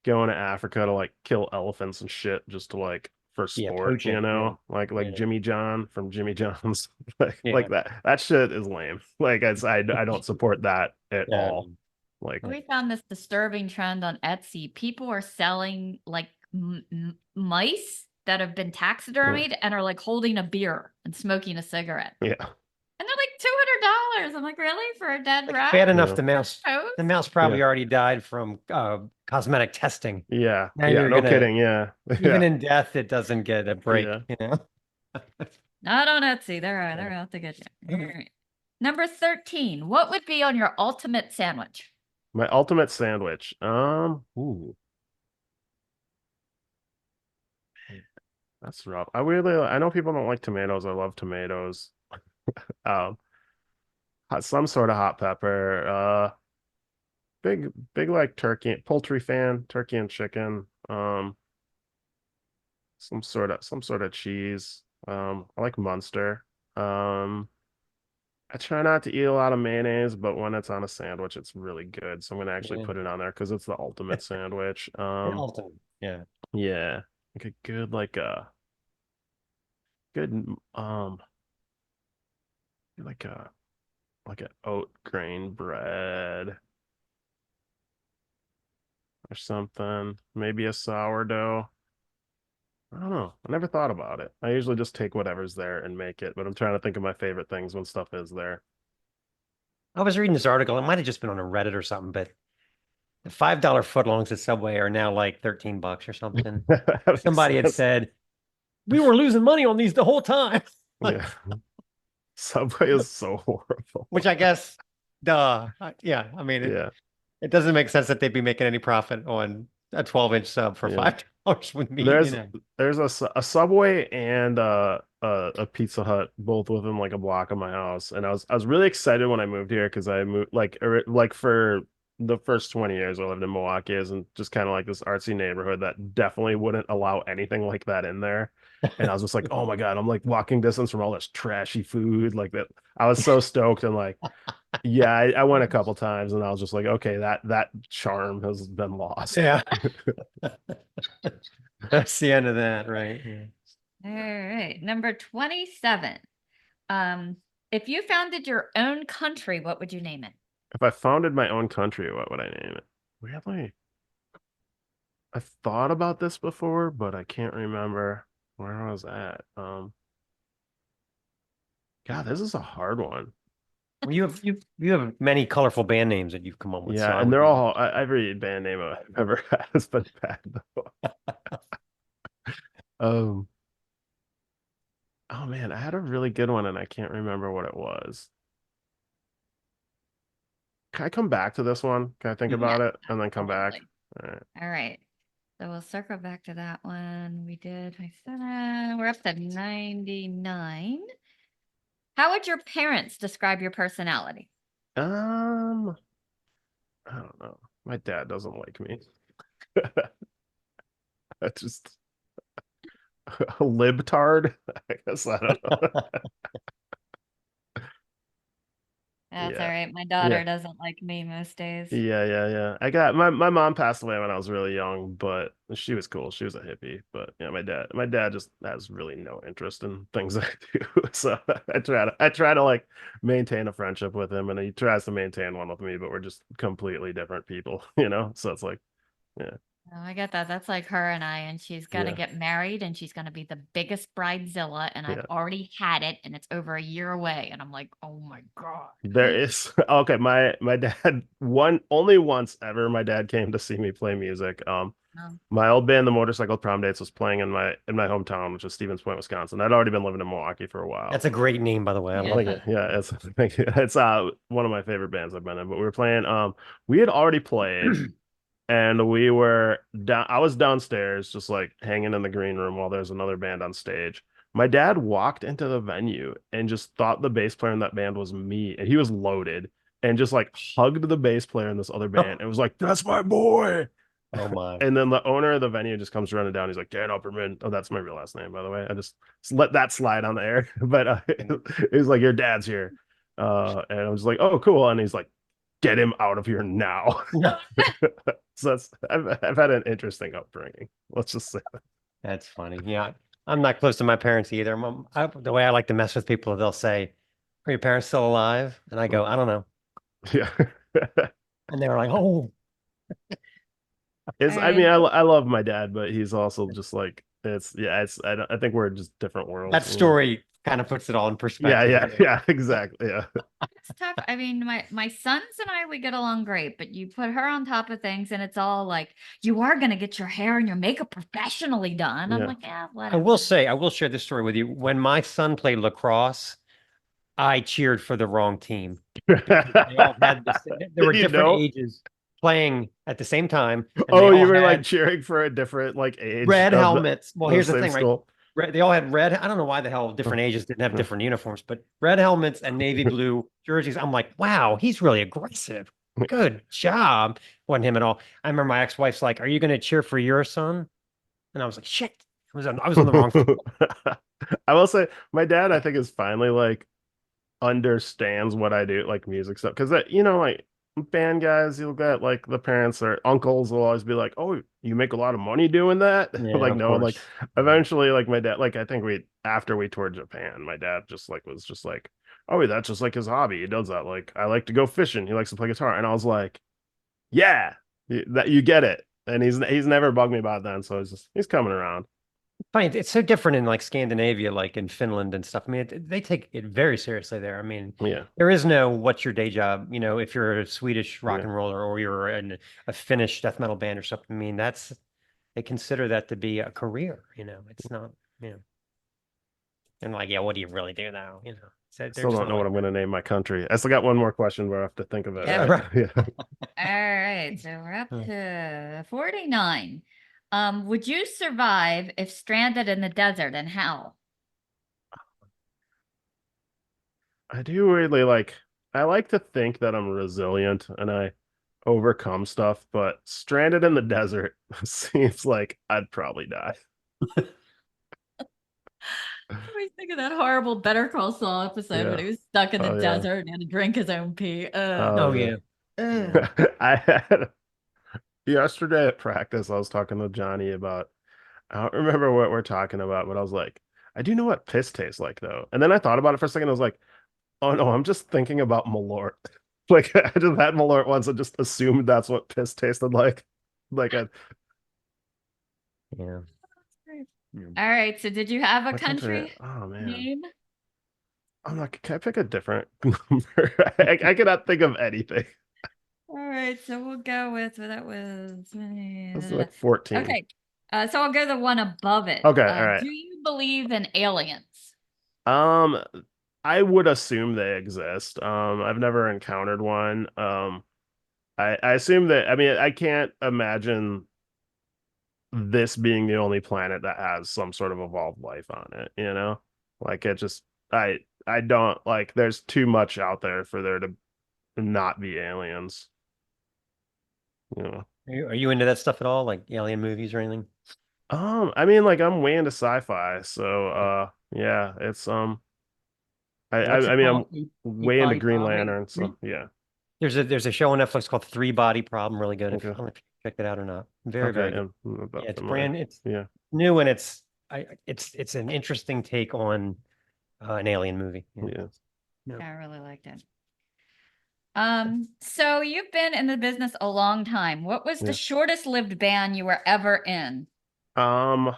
going to Africa to like kill elephants and shit just to like for Yeah, sport, poaching. Yeah. like Yeah. Jimmy John from Jimmy John's, like Yeah. that shit is lame. Like I don't support that at Yeah. all. Like We found this disturbing trend on Etsy. People are selling like mice that have been yeah, taxidermied and are like holding a beer and smoking a cigarette. yeah, And they're like $200. I'm like, really? For a dead Like rat? bad enough yeah, the mouse yeah, probably already died from cosmetic testing. yeah, Now yeah, you're no gonna kidding, yeah, even yeah, in death, it doesn't get a break, yeah. Not on Etsy. They're out to get you. All right. Number 13. What would be on your ultimate sandwich? My ultimate sandwich. Ooh, that's rough. I know people don't like tomatoes. I love tomatoes. Um, some sort of hot pepper. Big like turkey, poultry fan, turkey and chicken. Some sort of cheese. I like Munster. Um, I try not to eat a lot of mayonnaise, but when it's on a sandwich, it's really good. So I'm gonna actually Yeah. put it on there because it's the ultimate sandwich. The ultimate. Yeah. Yeah, like a good good like a like an oat grain bread or something. Maybe a sourdough. I don't know. I never thought about it. I usually just take whatever's there and make it, but I'm trying to think of my favorite things when stuff is there. I was reading this article. It might have just been on a Reddit or something, but the $5 footlongs at Subway are now like $13 or something. That makes Somebody had sense. said we were losing money on these the whole time. Yeah. Subway is so horrible. Which I guess, duh. Yeah. I mean, Yeah. it doesn't make sense that they'd be making any profit on a 12-inch sub for Yeah. $5 with meat, There's a Subway and a Pizza Hut both within like a block of my house, and I was really excited when I moved here because I moved like for the first 20 years I lived in Milwaukee and just kind of like this artsy neighborhood that definitely wouldn't allow anything like that in there. And I was just like, oh my God, I'm like walking distance from all this trashy food like that. I was so stoked and like, yeah, I went a couple times and I was just like, okay, that charm has been lost. Yeah. That's the end of that, right? Yeah. All right. Number 27. If you founded your own country, what would you name it? If I founded my own country, what would I name it? Weirdly, I thought about this before, but I can't remember where I was at. God, this is a hard one. Well, you have many colorful band names that you've come up with, so Yeah, I and would they're be. all every band name I've ever had has been bad though. Um, oh man, I had a really good one and I can't remember what it was. Can I come back to this one? Can I think Mhm. about Yeah, it and then come back? absolutely. All right. All right. So we'll circle back to that one. We did 27. We're up to 99. How would your parents describe your personality? Um, I don't know. My dad doesn't like me. I just a libtard. I guess I don't know. That's all Yeah. right. My Yeah. daughter doesn't like me most days. Yeah. I got my mom passed away when I was really young, but she was cool. She was a hippie. But yeah, my dad just has really no interest in things I do. So I try to like maintain a friendship with him and he tries to maintain one with me, but we're just completely different people, you know? So it's like, yeah, Oh, I get that. That's like her and I, and she's gonna yeah, get married and she's gonna be the biggest bridezilla, and I've yeah. already had it and it's over a year away. And I'm like, oh my God. There is okay, my dad one only once ever my dad came to see me play music. Um, My old band, the Motorcycle Prom Dates, was playing in my hometown, which is Stevens Point, Wisconsin. I'd already been living in Milwaukee for a while. That's a great name, by the way. I yeah, love Thank you. that. Yeah, it's thank you. It's one of my favorite bands I've been in. But we were playing. We had already played, and we were down. I was downstairs, just like hanging in the green room while there's another band on stage. My dad walked into the venue and just thought the bass player in that band was me, and he was loaded, and just like hugged the bass player in this other band. And was like, "That's my boy." Oh my. And then the owner of the venue just comes running down. He's like, Dan Upperman. Oh, that's my real last name, by the way. I just let that slide on the air. But he's like, your dad's here. And I was like, oh, cool. And he's like, get him out of here now. So I've had an interesting upbringing. Let's just say that. That's funny. Yeah, I'm not close to my parents either. The way I like to mess with people, they'll say, "Are your parents still alive?" And I go, "I don't know." Yeah. And they were like, "Oh, It's, all I mean, right. I love my dad, but he's also just like, I think we're just different that worlds. story kind of puts it all in Yeah, perspective." yeah, yeah, exactly. Yeah. It's tough. I mean, my sons and I, we get along great, but you put her on top of things and it's all like, you are gonna get your hair and your makeup professionally done. I'm Yeah. like, yeah, I will whatever. say, I will share this story with you. When my son played lacrosse, I cheered for the wrong team because they all had there were Did you different know? ages playing at the same time, and they Oh, you all were like had cheering for a different like age red of helmets. Well, the here's the same thing, right? school. They all had red. I don't know why the hell different ages didn't have different uniforms, but red helmets and navy blue jerseys. I'm like, wow, he's really aggressive. Good job. Wasn't him at all. I remember my ex-wife's like, "Are you going to cheer for your son?" And I was like, "Shit, I was on the wrong." I will say my dad, I think, is finally like understands what I do, like music stuff. Because that, like band guys, you'll get like the parents or uncles will always be like, "Oh, you make a lot of money doing that." Yeah, Like of no one like course. eventually like my dad, like I think we after we toured Japan, my dad just like was just like, "Oh, that's just like his hobby. He does that. Like I like to go fishing. He likes to play guitar." And I was like, "Yeah, that you get it." And he's never bugged me about that. So he's coming around. Funny, it's so different in like Scandinavia, like in Finland and stuff. I mean, they take it very seriously there. I mean, Yeah, there is no what's your day job, if you're a Swedish rock yeah. and roller or you're in a Finnish death metal band or something. I mean, they consider that to be a career, it's not, and like, yeah, what do you really do now? So they're Still just don't not know what like, I'm going to name my country. I still got one more question, but I have to think of it. yeah, Yep. Right? right. Yeah. All right, so we're up to 49. Would you survive if stranded in the desert, and how? I do really like, I like to think that I'm resilient and I overcome stuff, but stranded in the desert seems like I'd probably die. I always think of that horrible Better Call Saul episode when Yeah. he was stuck in the Oh, yeah. desert and had to drink his own pee. Oh, Oh yeah. yeah. Ugh. I had yesterday at practice, I was talking to Johnny about, I don't remember what we're talking about, but I was like, I do know what piss tastes like though. And then I thought about it for a second. I was like, oh no, I'm just thinking about Malort. Like I just had Malort once and just assumed that's what piss tasted like. Like I Yeah. All right. So did you have a What country Oh man. name? I'm not, can I pick a different number? I cannot think of anything. All right. So we'll go with that was Let's do like 14. okay. So I'll go the one above it. Okay, all right. Do you believe in aliens? Um, I would assume they exist. I've never encountered one. I assume that, I mean, I can't imagine this being the only planet that has some sort of evolved life on it, you know? Like it just I don't like there's too much out there for there to not be aliens. You know. Are you into that stuff at all, like alien movies or anything? I mean like I'm way into sci-fi, so yeah, it's What's I it mean called? I'm Eight way into body Green problem. Lantern, so yeah. There's a show on Netflix called Three Body Problem. Really good. If I Okay. don't know if you checked it out or not. Very, Okay, very good. yeah, I'm Yeah, about it's familiar. it's Yeah. new and it's an interesting take on an alien movie. Yeah. Yeah. I really liked it. So you've been in the business a long time. What was the Yeah. shortest lived band you were ever in? Um,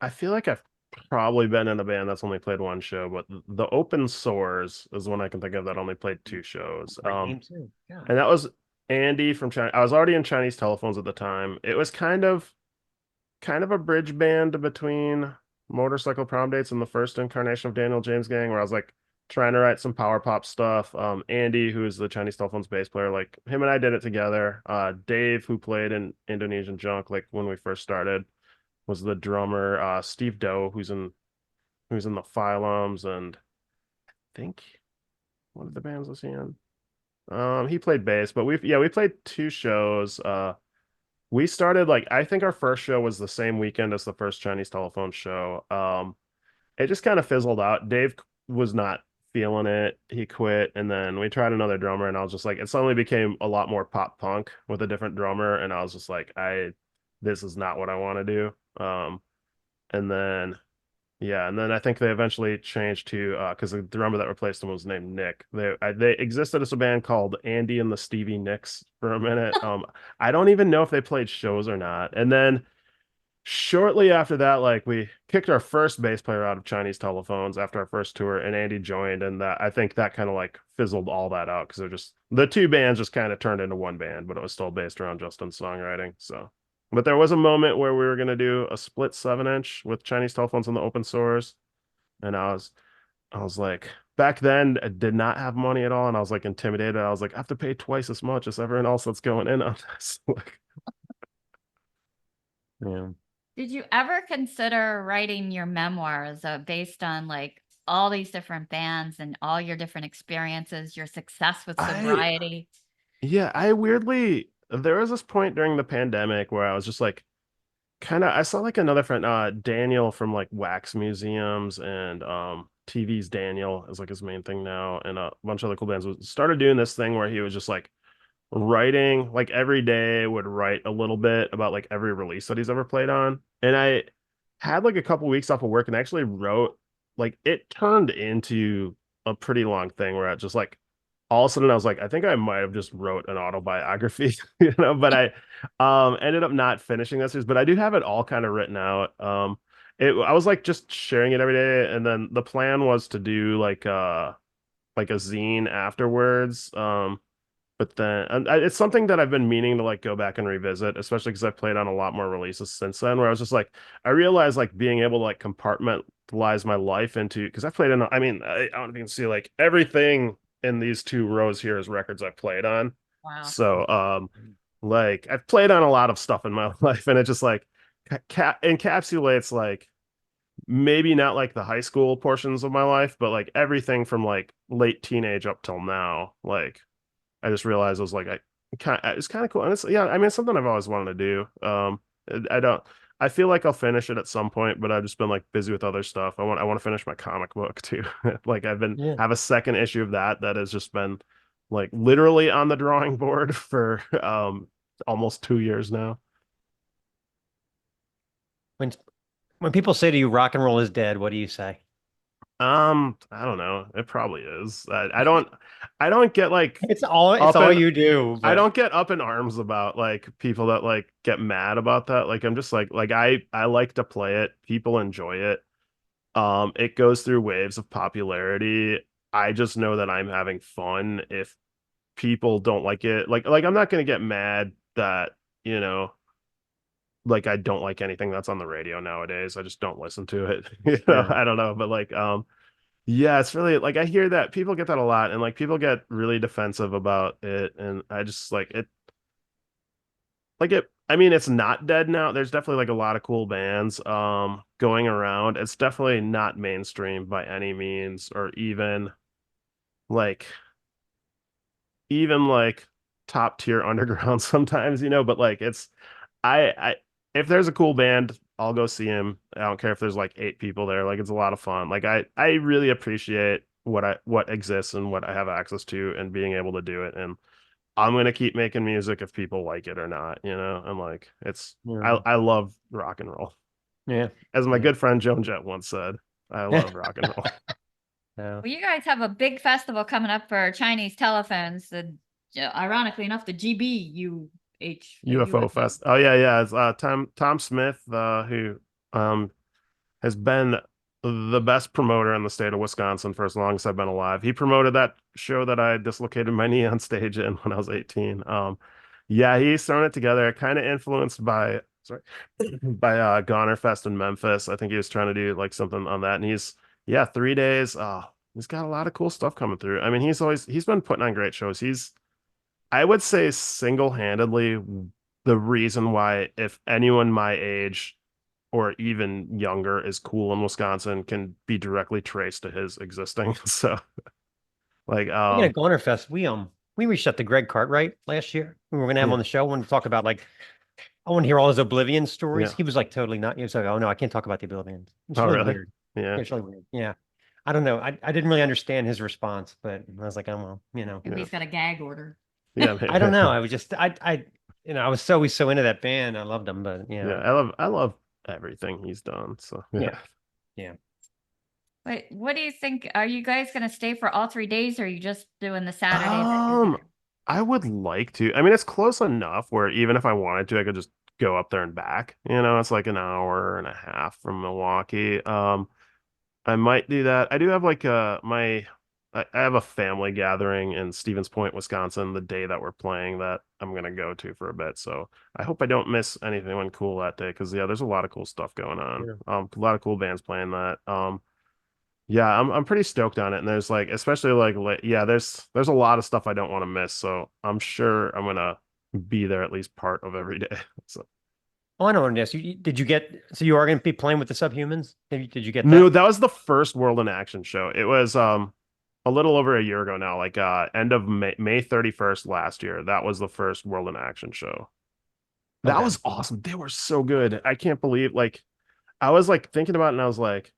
I feel like I've probably been in a band that's only played one show, but the Open Source is one I can think of that only played two shows. Great name too. Yeah. And that was Andy from China. I was already in Chinese Telephones at the time. It was kind of a bridge band between Motorcycle Prom Dates and the first incarnation of Daniel James Gang, where I was like trying to write some power pop stuff. Andy, who is the Chinese Telephones bass player, like him and I did it together. Dave, who played in Indonesian Junk, like when we first started, was the drummer. Steve Doe, who's in the Phylums, and I think one of the bands was he in? He played bass, but we played two shows. We started like I think our first show was the same weekend as the first Chinese Telephone show. It just kind of fizzled out. Dave was not feeling it. He quit, and then we tried another drummer, and I was just like, it suddenly became a lot more pop punk with a different drummer, and I was just like, this is not what I want to do. And then yeah, and then I think they eventually changed to because the drummer that replaced him was named Nick. They existed as a band called Andy and the Stevie Nicks for a minute. I don't even know if they played shows or not. And then shortly after that, like we kicked our first bass player out of Chinese Telephones after our first tour, and Andy joined, and that I think that kind of like fizzled all that out because they're just the two bands just kind of turned into one band, but it was still based around Justin's songwriting. So, but there was a moment where we were gonna do a split 7-inch with Chinese Telephones on the Open Source, and I was like. Back then, I did not have money at all, and I was like intimidated. I was like, I have to pay twice as much as everyone else that's going in on this. Like, Yeah. Did you ever consider writing your memoirs based on like all these different bands and all your different experiences, your success with I sobriety? Yeah, I weirdly there was this point during the pandemic where I was just like kind of I saw like another friend Daniel from like Wax Museums and TV's Daniel is like his main thing now and a bunch of other cool bands started doing this thing where he was just like writing like every day would write a little bit about like every release that he's ever played on. And I had like a couple weeks off of work and actually wrote like it turned into a pretty long thing where I just like all of a sudden I was like, I think I might have just wrote an autobiography, but I ended up not finishing this series, but I do have it all kind of written out. I was like just sharing it every day, and then the plan was to do like a zine afterwards. But then and it's something that I've been meaning to like go back and revisit, especially because I've played on a lot more releases since then, where I was just like, I realized like being able to like compartmentalize my life into because I've played in, I mean, I don't even see like everything in these two rows here is records I've played on. Wow. So, like I've played on a lot of stuff in my life, and it just like encapsulates like maybe not like the high school portions of my life, but like everything from like late teenage up till now, like. I just realized I was like, it's kind of cool. And it's, yeah, I mean, it's something I've always wanted to do. I don't, I feel like I'll finish it at some point, but I've just been like busy with other stuff. I want to finish my comic book too. Like have a second issue of that has just been like literally on the drawing board for, almost 2 years now. When when people say to you rock and roll is dead, what do you say? I don't know. It probably is. I don't get like It's up all in you do, I but don't get up in arms about like people that like get mad about that. Like I'm just like I like to play it. People enjoy it. It goes through waves of popularity. I just know that I'm having fun. If people don't like it, like I'm not gonna get mad that, you know, like I don't like anything that's on the radio nowadays. I just don't listen to it. yeah. I don't know, but like yeah, it's really like I hear that people get that a lot and like people get really defensive about it and I just I mean it's not dead now. There's definitely like a lot of cool bands going around. It's definitely not mainstream by any means or like even like top tier underground sometimes, but like I if there's a cool band, I'll go see him. I don't care if there's like 8 people there. Like it's a lot of fun. Like I really appreciate what exists and what I have access to and being able to do it. And I'm gonna keep making music if people like it or not, And like Yeah. I love rock and roll. Yeah. As my Yeah. good friend Joan Jett once said, I love rock and roll. Yeah. Well, you guys have a big festival coming up for Chinese telephones. Ironically enough, the UFO Fest. Oh yeah, yeah. It's Tom Smith, who um has been the best promoter in the state of Wisconsin for as long as I've been alive. He promoted that show that I dislocated my knee on stage in when I was 18. Yeah, he's thrown it together, kind of influenced by sorry by Goner Fest in Memphis. I think he was trying to do like something on that, and yeah, 3 days. He's got a lot of cool stuff coming through. I mean, he's been putting on great shows. I would say single-handedly the reason why if anyone my age or even younger is cool in Wisconsin can be directly traced to his existing. So like Speaking of Goner Fest, we reached out to Greg Cartwright last year. We were gonna have him yeah, on the show. I wanted to talk about like I want to hear all his Oblivion stories. yeah. He was like totally not. He was like, "Oh no, I can't talk about the Oblivion." It's Oh really really? weird. Yeah. It's really weird. Yeah, I don't know. I didn't really understand his response, but I was like, "Oh well, Maybe Yeah. he's got a gag order. Yeah. I don't know. I was just I was so into that band. I loved them, but Yeah. I love everything he's done. So yeah, yeah. yeah. Wait, what do you think? Are you guys going to stay for all 3 days, or are you just doing the Saturday that you're Um, there? I would like to. I mean, it's close enough where even if I wanted to, I could just go up there and back. It's like an hour and a half from Milwaukee. I might do that. I do have like I have a family gathering in Stevens Point, Wisconsin, the day that we're playing that I'm gonna go to for a bit. So I hope I don't miss anything cool that day because yeah, there's a lot of cool stuff going on. Yeah. A lot of cool bands playing that. Yeah, I'm pretty stoked on it. And there's like especially yeah, there's a lot of stuff I don't want to miss. So I'm sure I'm gonna be there at least part of every day. So Oh, I know what it is. Did you get? So you are going to be playing with the Subhumans? Did you get no, that? that was the first World in Action show. It was a little over a year ago now, like end of May 31st last year. That was the first World in Action show. That Okay. was awesome. They were so good. I can't believe like I was like thinking about it and I was like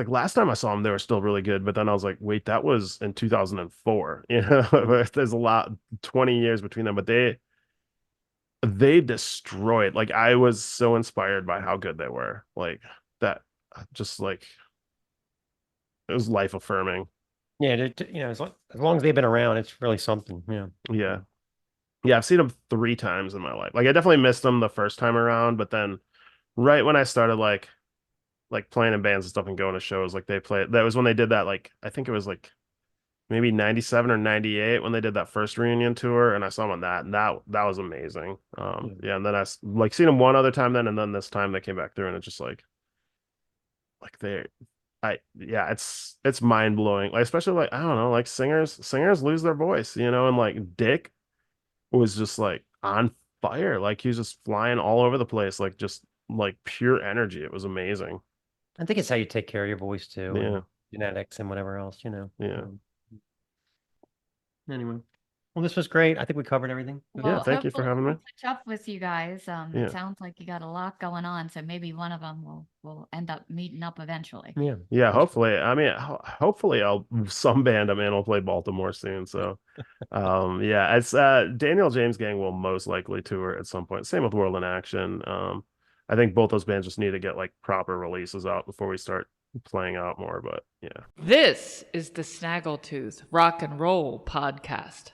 last time I saw them they were still really good, but then I was like, wait, that was in 2004. There's a lot 20 years between them, but they destroyed. Like I was so inspired by how good they were. Like that just like it was life affirming. Yeah, as long as they've been around, it's really something. Yeah. Yeah. Yeah, I've seen them 3 times in my life. Like I definitely missed them the first time around, but then right when I started like playing in bands and stuff and going to shows, like they played that was when they did that like I think it was like maybe 97 or 98 when they did that first reunion tour and I saw them on that and that was amazing. Yeah. Yeah, and then like seen them one other time then and then this time they came back through and it's just like they yeah, it's mind blowing. Like especially like I don't know, like singers lose their voice, and like Dick was just like on fire. Like he was just flying all over the place, like just like pure energy. It was amazing. I think it's how you take care of your voice too, Yeah, and genetics and whatever else. yeah, Anyway, well, this was great. I think we covered everything. yeah. Well, Thank you for hopefully having me. we'll catch up with you guys. It Yeah, sounds like you got a lot going on, so maybe one of them will end up meeting up eventually. Yeah. yeah. Hopefully, I mean, hopefully, I'll some band I'm in will play Baltimore soon. So, yeah, it's Daniel James Gang will most likely tour at some point. Same with World in Action. I think both those bands just need to get like proper releases out before we start playing out more, but yeah. This is the Snaggletooth Rock and Roll Podcast.